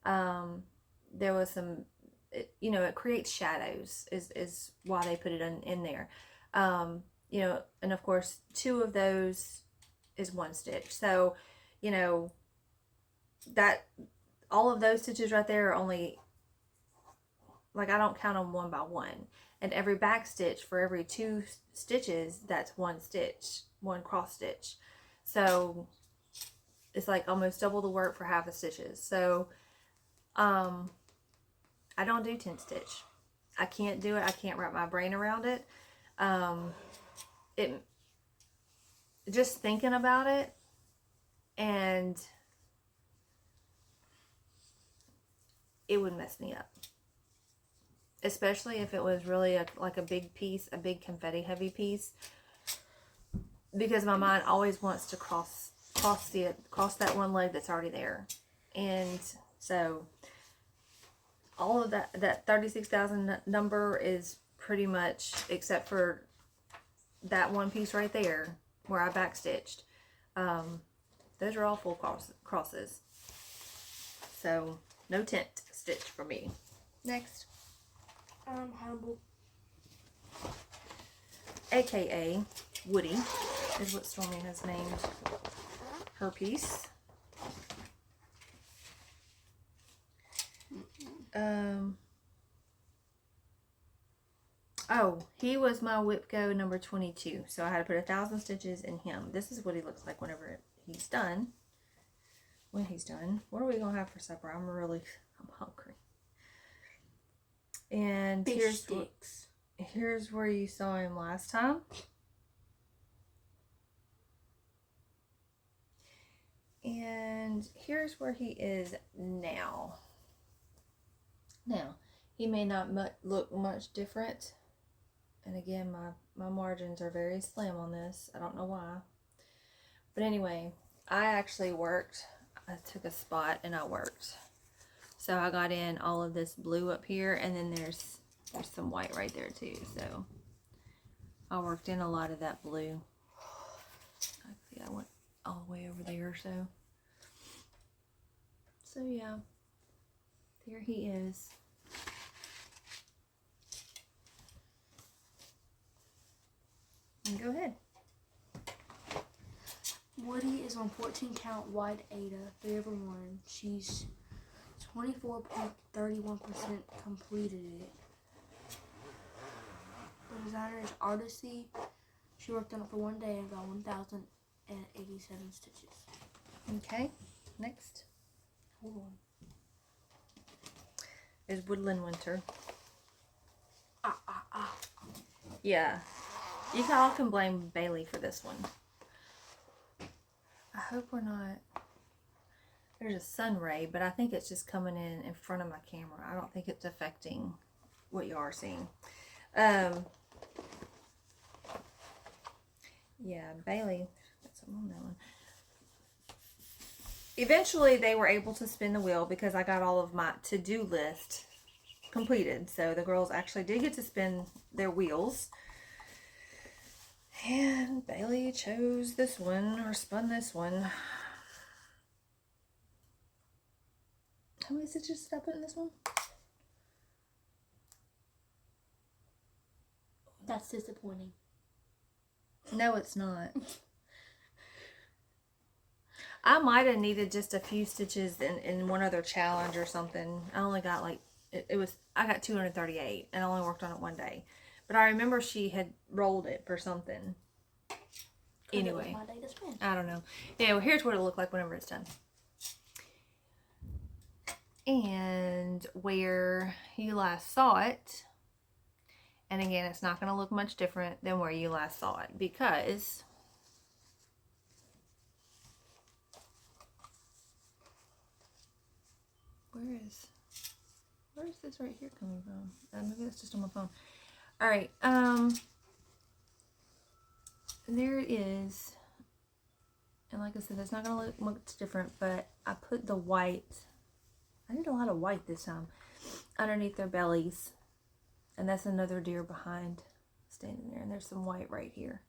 there was some, it creates shadows is why they put it in there, and of course 2 of those is 1 stitch. So that all of those stitches right there are only, like, I don't count them one by one. And every back stitch, for every 2 stitches, that's 1 stitch, 1 cross stitch. So it's like almost double the work for half the stitches. So I don't do 10 stitch. I can't do it. I can't wrap my brain around it. Just thinking about it, and it would mess me up. Especially if it was really like a big piece, a big confetti heavy piece. because my mind always wants to cross that one leg that's already there. And so all of that 36,000 number is pretty much, except for that one piece right there where I backstitched. Those are all full crosses. So no tent stitch for me. Next. Humble. AKA Woody is what Stormy has named her piece. Oh, he was my Whip Go number 22. So I had to put 1,000 stitches in him. This is what he looks like whenever he's done. When he's done. What are we going to have for supper? I'm hungry. And here's where you saw him last time. And here's where he is now. Now, he may not look much different. And again, my margins are very slim on this. I don't know why. But anyway, I actually worked. I took a spot and I worked. So I got in all of this blue up here, and then there's some white right there too. So I worked in a lot of that blue. Actually, I went all the way over there. So yeah, there he is. And go ahead. Woody is on 14 count wide Ada, Furever one. She's 24.31% completed it. The designer is Artisty. She worked on it for one day and got 1,087 stitches. Okay, next. Hold on. Is Woodland Winter. Yeah. You all can blame Bailey for this one. I hope we're not... There's a sun ray, but I think it's just coming in front of my camera. I don't think it's affecting what you are seeing. Yeah, Bailey. Got something on that one. Eventually, they were able to spin the wheel because I got all of my to-do list completed. So the girls actually did get to spin their wheels. And Bailey chose this one, or spun this one. How many stitches did I put in this one? That's disappointing. No, it's not. I might have needed just a few stitches in one other challenge or something. I only got like, I got 238 and I only worked on it one day. But I remember she had rolled it for something. Anyway, my day to spin. I don't know. Yeah, well, here's what it'll look like whenever it's done. And where you last saw it, and again, it's not going to look much different than where you last saw it, because where is this right here coming from? Maybe that's just on my phone. All right, there it is. And like I said, it's not going to look much different, but I put the white, I did a lot of white this time, underneath their bellies. And that's another deer behind, standing there. And there's some white right here.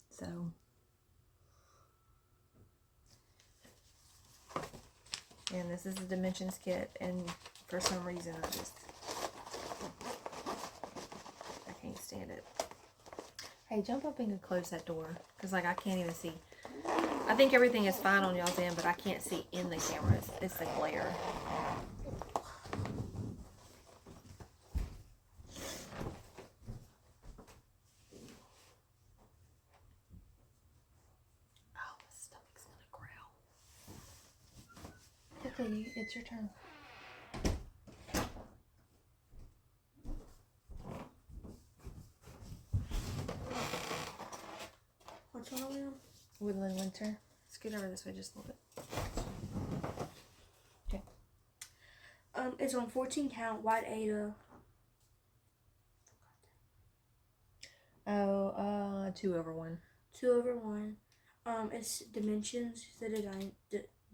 So, and this is a Dimensions kit. And for some reason, I can't stand it. Hey, jump up and close that door. Because, like, I can't even see. I think everything is fine on y'all's end, but I can't see in the camera. It's the glare. Oh, my stomach's gonna growl. Okay, it's your turn. Which one are we on? Woodland Winter. Scoot over this way just a little bit. Okay. It's on 14 count white Ada. Oh, 2/1. 2/1. It's Dimensions, the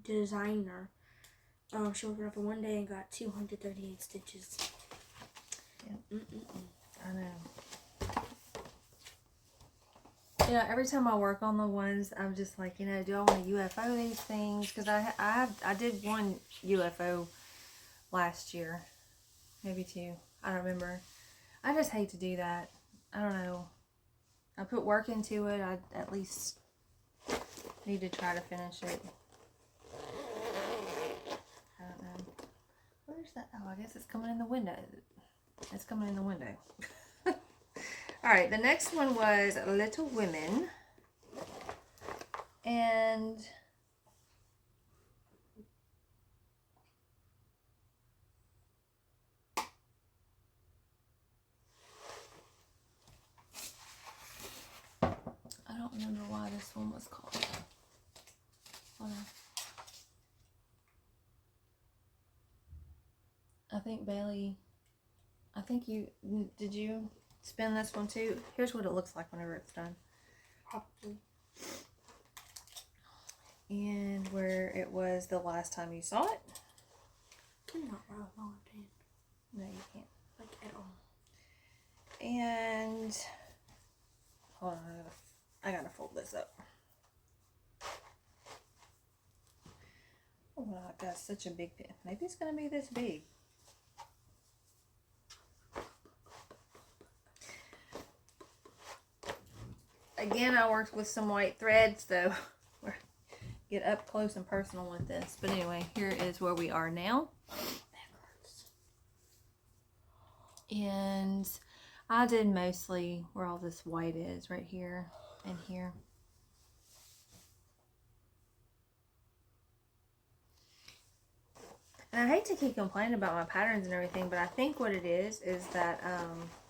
designer. She worked on it for 1 day and got 238 stitches. Yeah. I know. You know, every time I work on the ones, I'm just like, you know, do I want to UFO these things? Because I did one UFO last year, maybe 2. I don't remember. I just hate to do that. I don't know. I put work into it. I at least need to try to finish it. I don't know. Where's that? Oh, I guess it's coming in the window. It's coming in the window. Alright, the next one was Little Women. And I don't remember why this one was called. Hold on. I think Bailey, did you spin this one too? Here's what it looks like whenever it's done. Probably. And where it was the last time you saw it. Cannot write a long hand. No, you can't. Like at all. And hold on, I gotta fold this up. Oh, I got such a big pen. Maybe it's gonna be this big. Again, I worked with some white thread, so we're get up close and personal with this. But anyway, here is where we are now. And I did mostly where all this white is, right here and here. And I hate to keep complaining about my patterns and everything, but I think what it is that,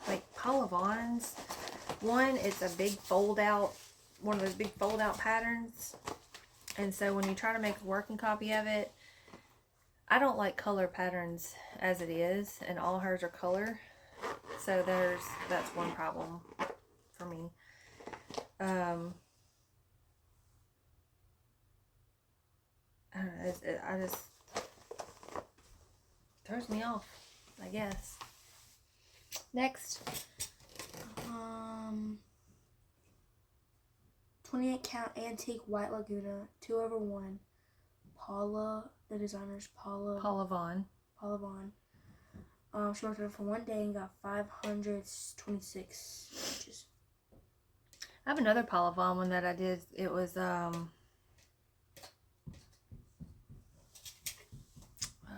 like Paula Vaughn's, one, it's a big fold out, one of those big fold out patterns. And so when you try to make a working copy of it, I don't like color patterns as it is, and all hers are color. So that's one problem for me. I don't know, I just throws me off, I guess. Next. 28 count antique white Laguna 2/1. Paula, the designer's Paula Vaughn. She worked on it for 1 day and got 526 stitches. I have another Paula Vaughn one that I did. It was it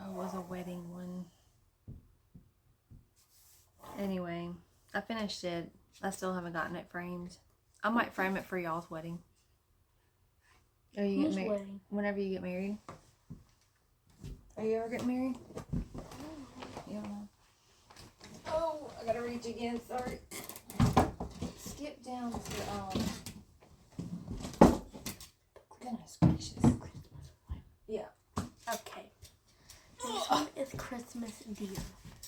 was a wedding one. Anyway, I finished it. I still haven't gotten it framed. I might frame it for y'all's wedding. Or you get married. Wedding? Whenever you get married. Are you ever getting married? You don't know. Oh, I gotta reach again. Sorry. Skip down to goodness gracious. Yeah. Okay. This one is Christmas Deer.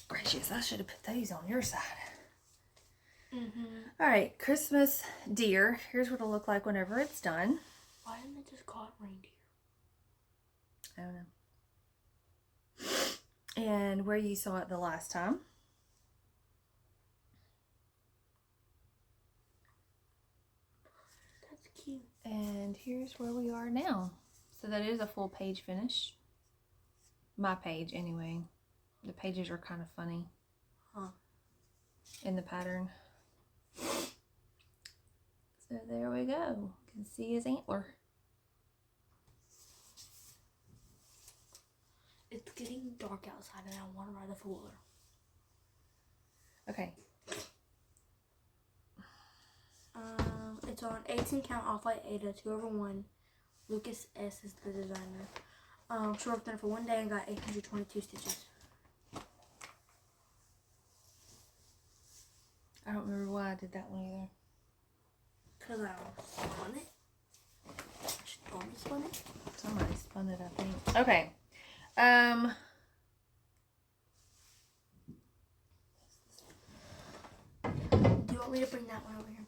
Gracious, I should have put these on your side. Alright, Christmas Deer. Here's what it'll look like whenever it's done. Why didn't they just call it reindeer? I don't know. And where you saw it the last time. That's cute. And here's where we are now. So that is a full page finish. My page, anyway. The pages are kind of funny. Huh. In the pattern. So there we go. You can see his antler. It's getting dark outside and I want to ride the four-wheeler. Okay. It's on 18 count off-white Ada 2/1. Lucas S is the designer. She worked on it for 1 day and got 822 stitches. I don't remember why I did that one either. Because I spun it. Should Stormy spun it? Somebody spun it, I think. Okay. Do you want me to bring that one over here?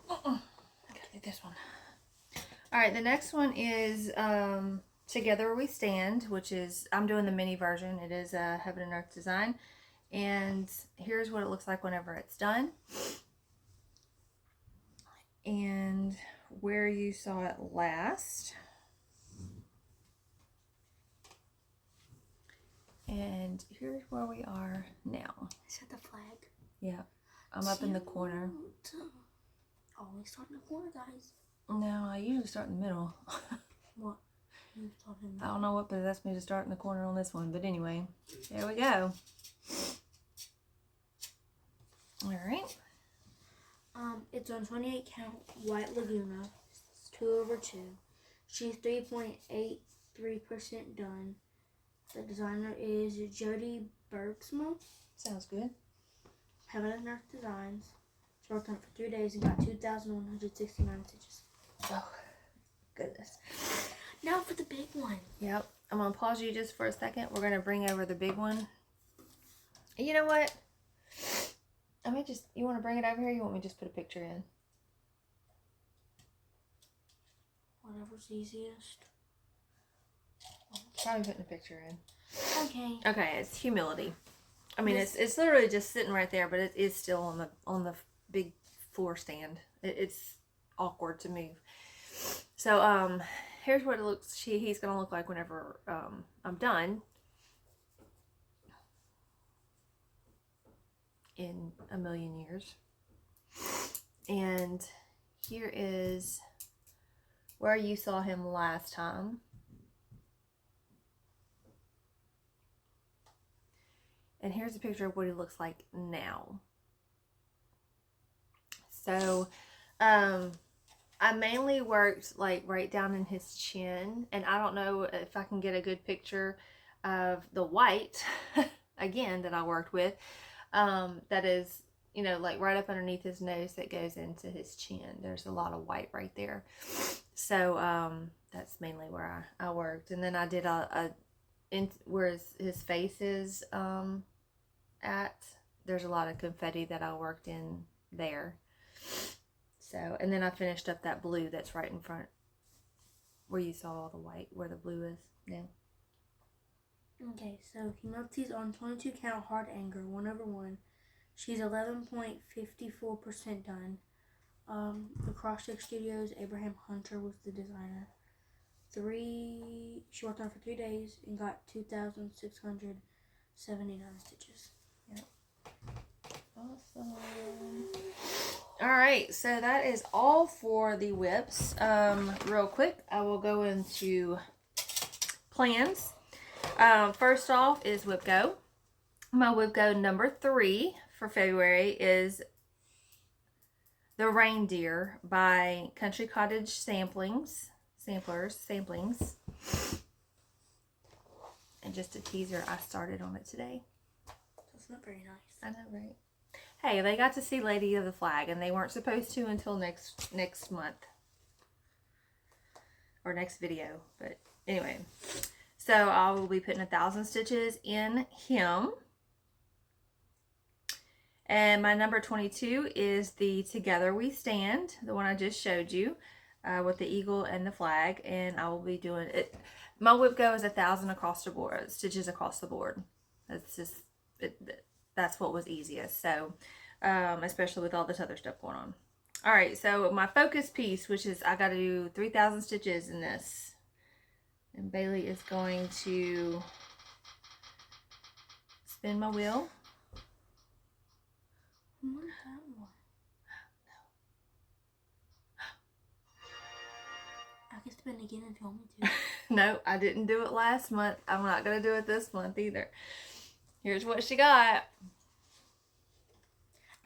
Okay. this one. All right, the next one is Together We Stand, which is, I'm doing the mini version. It is a Heaven and Earth design. And here's what it looks like whenever it's done. And where you saw it last. And here's where we are now. Is that the flag? Yeah. I'm up in the corner. Always start in the corner, guys. No, I usually start in the middle. What? You start in the I don't know what possessed me to start in the corner on this one, but anyway, there we go. All right. It's on 28 count White Laguna. It's 2/2. She's 3.83% done. The designer is Jody Bergsma. Sounds good. Heaven and Earth Designs. She worked on it for 3 days and got 2,169 stitches. Oh, goodness. Now for the big one. Yep. I'm going to pause you just for a second. We're going to bring over the big one. You know what? You want to bring it over here? Or you want me to just put a picture in? Whatever's easiest. Probably putting a picture in. Okay. Okay, it's humility. I mean, it's literally just sitting right there, but it is still on the big floor stand. It's awkward to move. So here's what it looks. He's gonna look like whenever I'm done in a million years. And here is where you saw him last time. And here's a picture of what he looks like now. So, I mainly worked like right down in his chin, and I don't know if I can get a good picture of the white, again, that I worked with, that is, you know, like right up underneath his nose that goes into his chin. There's a lot of white right there. So, that's mainly where I worked. And then I did where his face is, there's a lot of confetti that I worked in there. So, and then I finished up that blue that's right in front where you saw all the white, where the blue is now. Okay, so humility's on 22 count Hard Anger, 1/1. She's 11.54% done. The Cross Stitch Studios, Abraham Hunter was the designer. She worked on it for 3 days and got 2,679 stitches. Yep. Awesome. All right, so that is all for the whips. Real quick, I will go into plans. First off is Whip Go. My Whip Go number 3 for February is The Reindeer by Country Cottage Samplings. And just a teaser, I started on it today. That's not very nice. I know, right? Hey, they got to see Lady of the Flag, and they weren't supposed to until next month. Or next video. But anyway. So I will be putting 1,000 stitches in him. And my number 22 is the Together We Stand, the one I just showed you, with the eagle and the flag. And I will be doing it. My Whip Go is 1,000 across the board, stitches across the board. That's just that's what was easiest. So, especially with all this other stuff going on. All right, so my focus piece, which is I got to do 3,000 stitches in this. And Bailey is going to spin my wheel. What is that one? I can spin again if you want me to. No, I didn't do it last month. I'm not going to do it this month either. Here's what she got.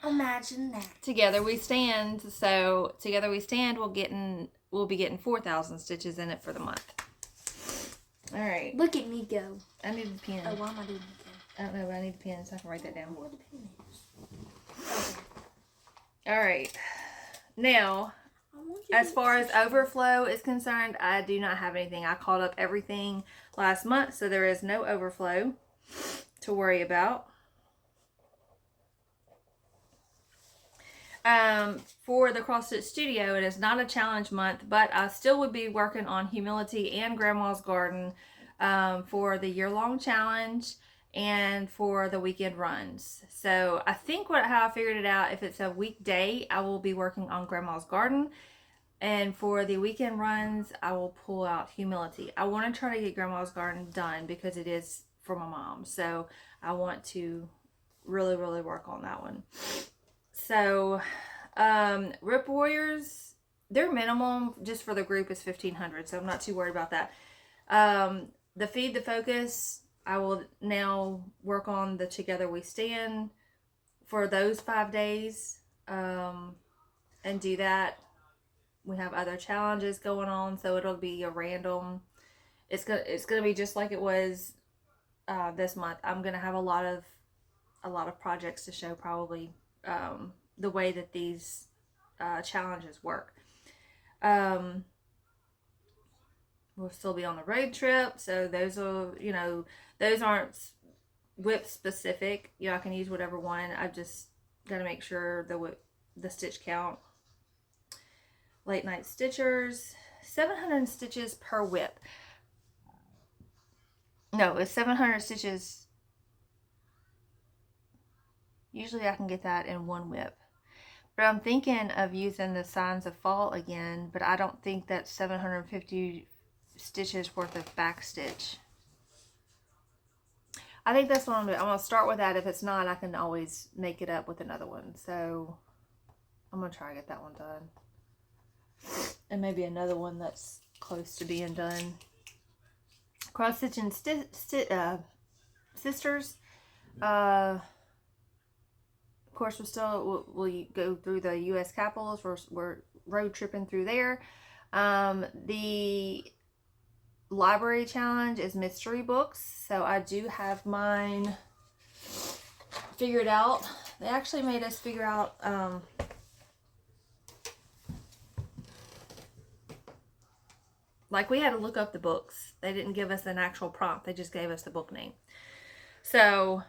Imagine that. Together We Stand. So Together We Stand, we'll be getting 4,000 stitches in it for the month. All right. Look at me go. I need a pen. Oh, why am I doing it again? I don't know, but I need a pen so I can write that down. Where the pen is. Okay. All right. Now, as far as overflow is concerned, I do not have anything. I called up everything last month, so there is no overflow to worry about. For the Cross Stitch Studio, it is not a challenge month, but I still would be working on Humility and Grandma's Garden for the year-long challenge and for the weekend runs. So I think how I figured it out, if it's a weekday, I will be working on Grandma's Garden. And for the weekend runs, I will pull out Humility. I want to try to get Grandma's Garden done because it is for my mom. So I want to really, really work on that one. So, Rip Warriors, their minimum just for the group is 1,500. So I'm not too worried about that. The Feed the Focus, I will now work on the Together We Stand for those 5 days and do that. We have other challenges going on, so it'll be a random. It's gonna be just like it was this month. I'm gonna have a lot of projects to show, probably the way that these challenges work. We'll still be on the road trip, so those aren't whip specific. I can use whatever one. I've just got to make sure the stitch count. Late night stitchers, 700 stitches per whip. No, it's 700 stitches. Usually I can get that in one whip. But I'm thinking of using the Signs of Fall again, but I don't think that's 750 stitches worth of back stitch. I think that's what I'm doing. I'm going to start with that. If it's not, I can always make it up with another one. So I'm going to try to get that one done. And maybe another one that's close to being done. Cross stitching sisters. Of course, we'll go through the U.S. capitals. We're road tripping through there. The library challenge is mystery books, so I do have mine figured out. They actually made us figure out like we had to look up the books. They didn't give us an actual prompt. They just gave us the book name. So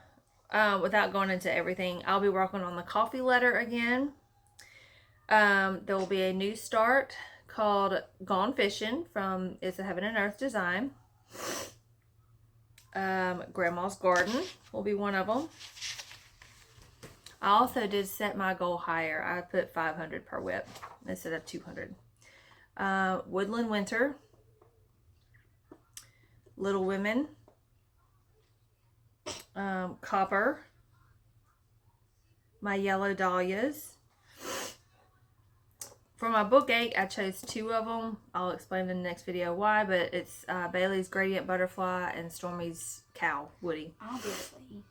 without going into everything, I'll be working on the coffee letter again. There will be a new start called Gone Fishing from Is a Heaven and Earth Design. Grandma's Garden will be one of them. I also did set my goal higher. I put 500 per whip instead of 200. Woodland Winter, Little Women, Copper, My Yellow Dahlias. For my book 8, I chose 2 of them. I'll explain in the next video why, but it's Bailey's Gradient Butterfly and Stormy's Cow, Woody. Obviously.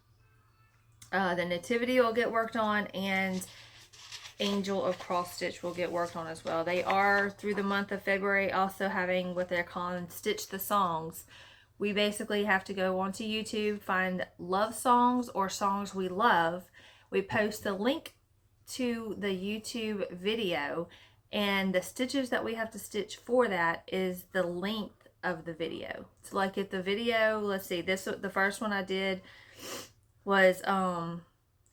The Nativity will get worked on, and Angel of Cross Stitch will get worked on as well. They are, through the month of February, also having what they're calling Stitch the Songs. We basically have to go onto YouTube, find love songs or songs we love. We post the link to the YouTube video, and the stitches that we have to stitch for that is the length of the video. So like if the video, let's see, the first one I did was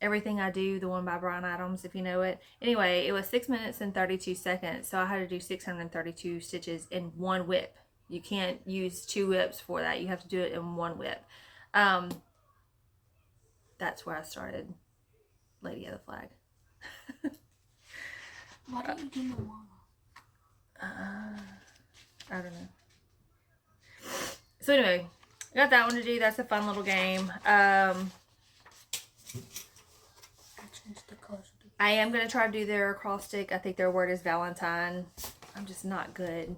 Everything I Do, the one by Brian Adams, if you know it. Anyway, it was 6 minutes and 32 seconds, so I had to do 632 stitches in one whip. You can't use 2 whips for that. You have to do it in one whip. That's where I started Lady of the Flag. Why don't you do Moana? I don't know. So anyway, I got that one to do. That's a fun little game. I am going to try to do their acrostic. I think their word is Valentine. I'm just not good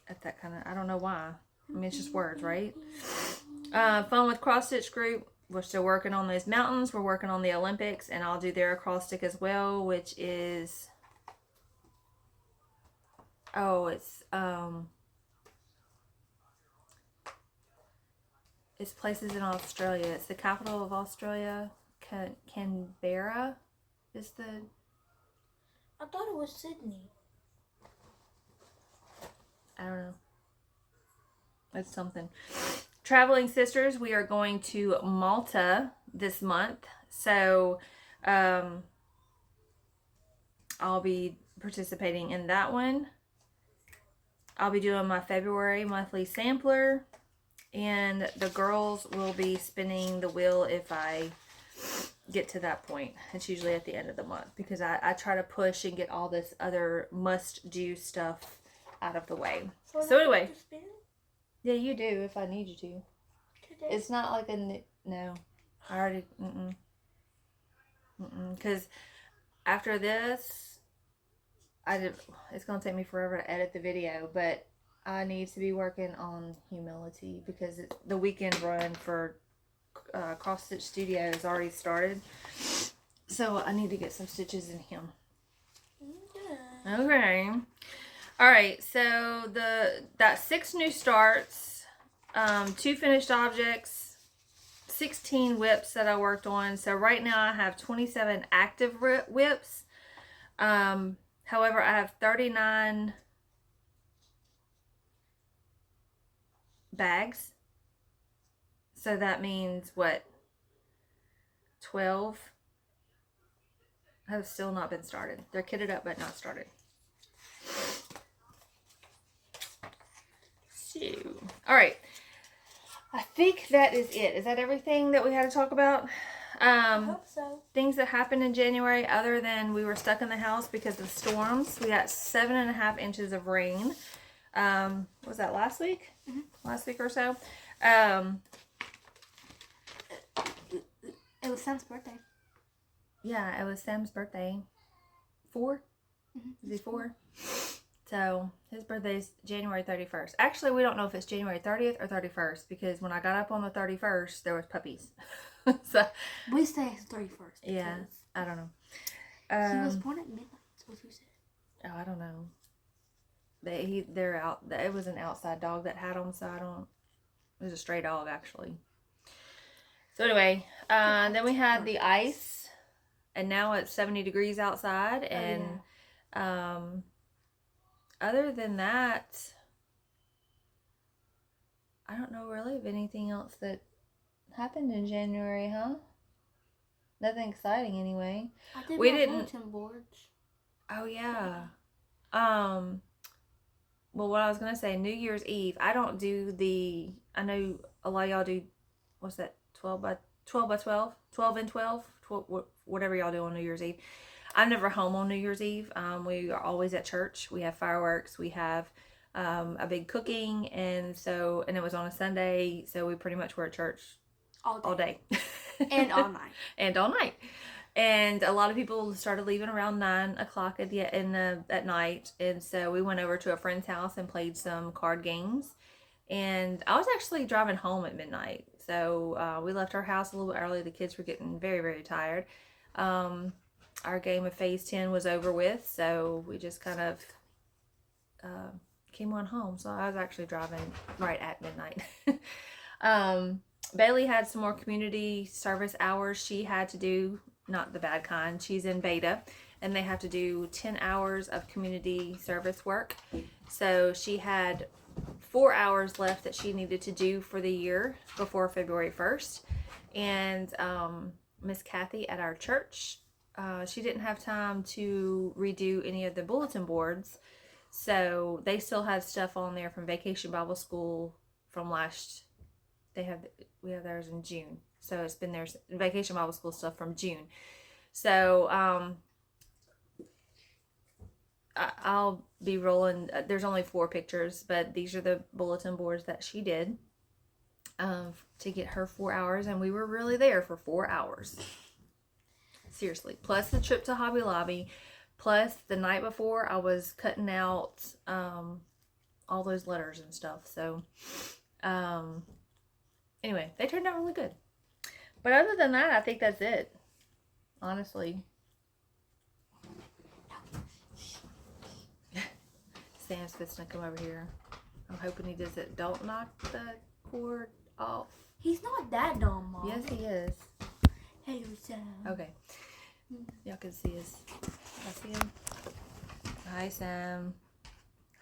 at that kind of, I don't know why. I mean, it's just words, right? Fun with Cross Stitch Group. We're still working on those mountains. We're working on the Olympics, and I'll do their acrostic as well, which is, it's places in Australia. It's the capital of Australia. Canberra is the... I thought it was Sydney. I don't know. It's something. Traveling Sisters, we are going to Malta this month. So, I'll be participating in that one. I'll be doing my February monthly sampler, and the girls will be spinning the wheel if I get to that point. It's usually at the end of the month because I try to push and get all this other must-do stuff out of the way. So anyway, yeah, you do if I need you to. Today? It's not like no. I already because after this, it's gonna take me forever to edit the video, but I need to be working on humility because the weekend run for Cross Stitch Studio has already started, so I need to get some stitches in him. Okay. All right. So that 6 new starts, 2 finished objects, 16 whips that I worked on. So right now I have 27 active whips. However, I have 39 bags. So that means what? 12 have still not been started. They're kitted up but not started. So, all right. I think that is it. Is that everything that we had to talk about? I hope so. Things that happened in January other than we were stuck in the house because of storms. We got 7.5 inches of rain. Was that last week? Last week or so. It was Sam's birthday. Yeah, it was Sam's birthday. 4? Is he 4? So his birthday's January 31st. Actually, we don't know if it's January 30th or 31st because when I got up on the 31st, there was puppies. So we say it's 31st. Yeah, I don't know. He was born at midnight. That's what you said. Oh, I don't know. They're out. It was an outside dog that had them, so I don't. It was a stray dog actually. So anyway, then we had the ice, and now it's 70 degrees outside, and other than that, I don't know really of anything else that happened in January, huh? Nothing exciting anyway. We didn't bulletin boards. Oh yeah. Well, what I was gonna say, New Year's Eve. I don't do the. I know a lot of y'all do. What's that? 12 by 12, 12 and 12, whatever y'all do on New Year's Eve. I'm never home on New Year's Eve. We are always at church. We have fireworks. We have a big cooking, and it was on a Sunday, so we pretty much were at church all day. And all night. And all night. And a lot of people started leaving around 9 o'clock at night, and so we went over to a friend's house and played some card games. And I was actually driving home at midnight, so we left our house a little bit early. The kids were getting very, very tired. Our game of Phase 10 was over with, so we just kind of came on home. So I was actually driving right at midnight. Bailey had some more community service hours she had to do, not the bad kind. She's in beta, and they have to do 10 hours of community service work. So she had 4 hours left that she needed to do for the year before February 1st. And Miss Kathy at our church, she didn't have time to redo any of the bulletin boards. So they still had stuff on there from Vacation Bible School from we have theirs in June. So it's been their Vacation Bible School stuff from June. So I'll be rolling. There's only 4 pictures, but these are the bulletin boards that she did to get her 4 hours, and we were really there for 4 hours. Seriously. Plus the trip to Hobby Lobby, plus the night before I was cutting out all those letters and stuff. So anyway, they turned out really good. But other than that, I think that's it. Honestly. Sam's fixing to come over here. I'm hoping he does it. Don't knock the cord off. He's not that dumb, Mom. Yes, he is. Hey, Sam. Okay. Y'all can see us. I see him. Hi, Sam.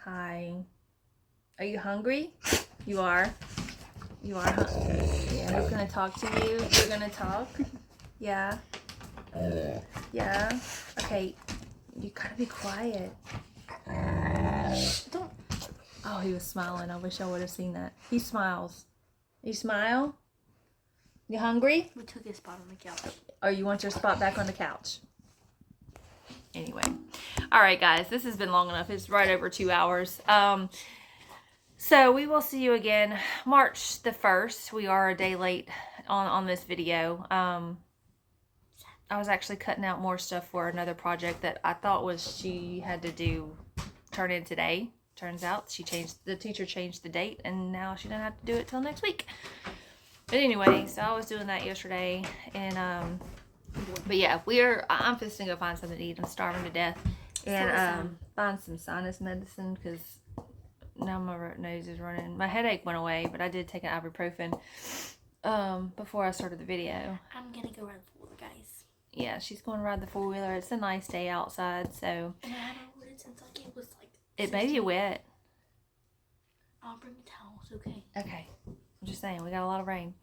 Hi. Are you hungry? You are. You are hungry. Yeah, he's gonna talk to you. You're gonna talk. Yeah. Yeah. Okay. You gotta be quiet. Don't. Oh, he was smiling. I wish I would have seen that. He smiles. You smile? You hungry? We took his spot on the couch. Or you want your spot back on the couch? Anyway. All right, guys. This has been long enough. It's right over 2 hours. So we will see you again March the 1st. We are a day late on this video. I was actually cutting out more stuff for another project that I thought she had to turn in today. Turns out the teacher changed the date, and now she doesn't have to do it till next week. But anyway, so I was doing that yesterday, and but yeah, I'm fixing to go find something to eat. I'm starving to death, and find some sinus medicine because now my nose is running. My headache went away, but I did take an ibuprofen before I started the video. I'm gonna go ride the 4-wheeler, guys. Yeah, she's going to ride the 4-wheeler. It's a nice day outside, so. And I haven't rode it since like it was like. It may be wet. I'll bring the towels, okay? Okay. I'm just saying, we got a lot of rain.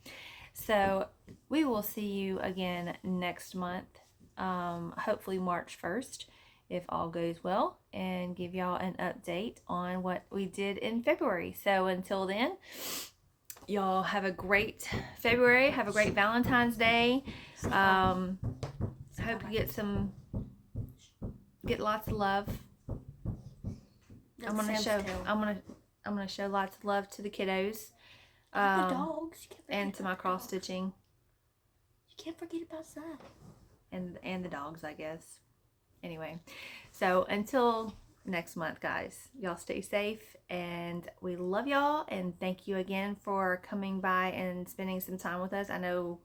So, we will see you again next month. Hopefully March 1st, if all goes well. And give y'all an update on what we did in February. So, until then, y'all have a great February. Have a great Valentine's Day. Hope you get lots of love. I'm gonna show lots of love to the kiddos, the dogs, and to my cross stitching. You can't forget about Sam. And the dogs, I guess. Anyway, so until next month, guys, y'all stay safe, and we love y'all, and thank you again for coming by and spending some time with us. I know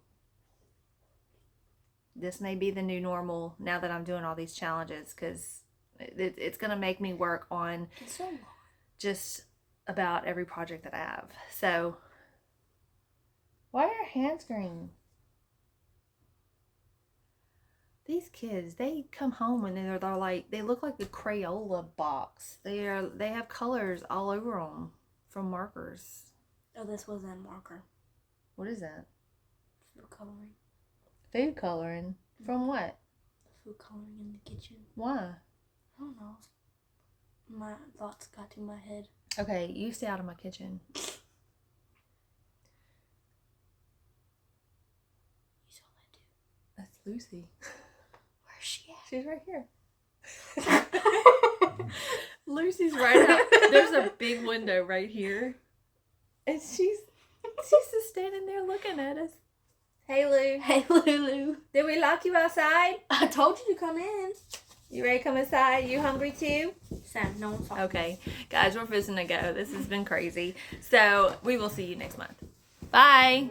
this may be the new normal now that I'm doing all these challenges, because it's gonna make me work on just about every project that I have. So, why are your hands green? These kids, they come home and they're like, they look like a Crayola box. They have colors all over them from markers. Oh, this was a marker. What is that? Food coloring. Food coloring? From what? Food coloring in the kitchen. Why? I don't know. My thoughts got to my head. Okay, you stay out of my kitchen. You saw that too. That's Lucy. Where's she at? She's right here. Lucy's right out. There's a big window right here. And she's just standing there looking at us. Hey, Lou. Hey, Lulu. Did we lock you outside? I told you to come in. You ready to come inside? You hungry too? Sam, no one's talking. Okay. Guys, we're fixing to go. This has been crazy. So, we will see you next month. Bye.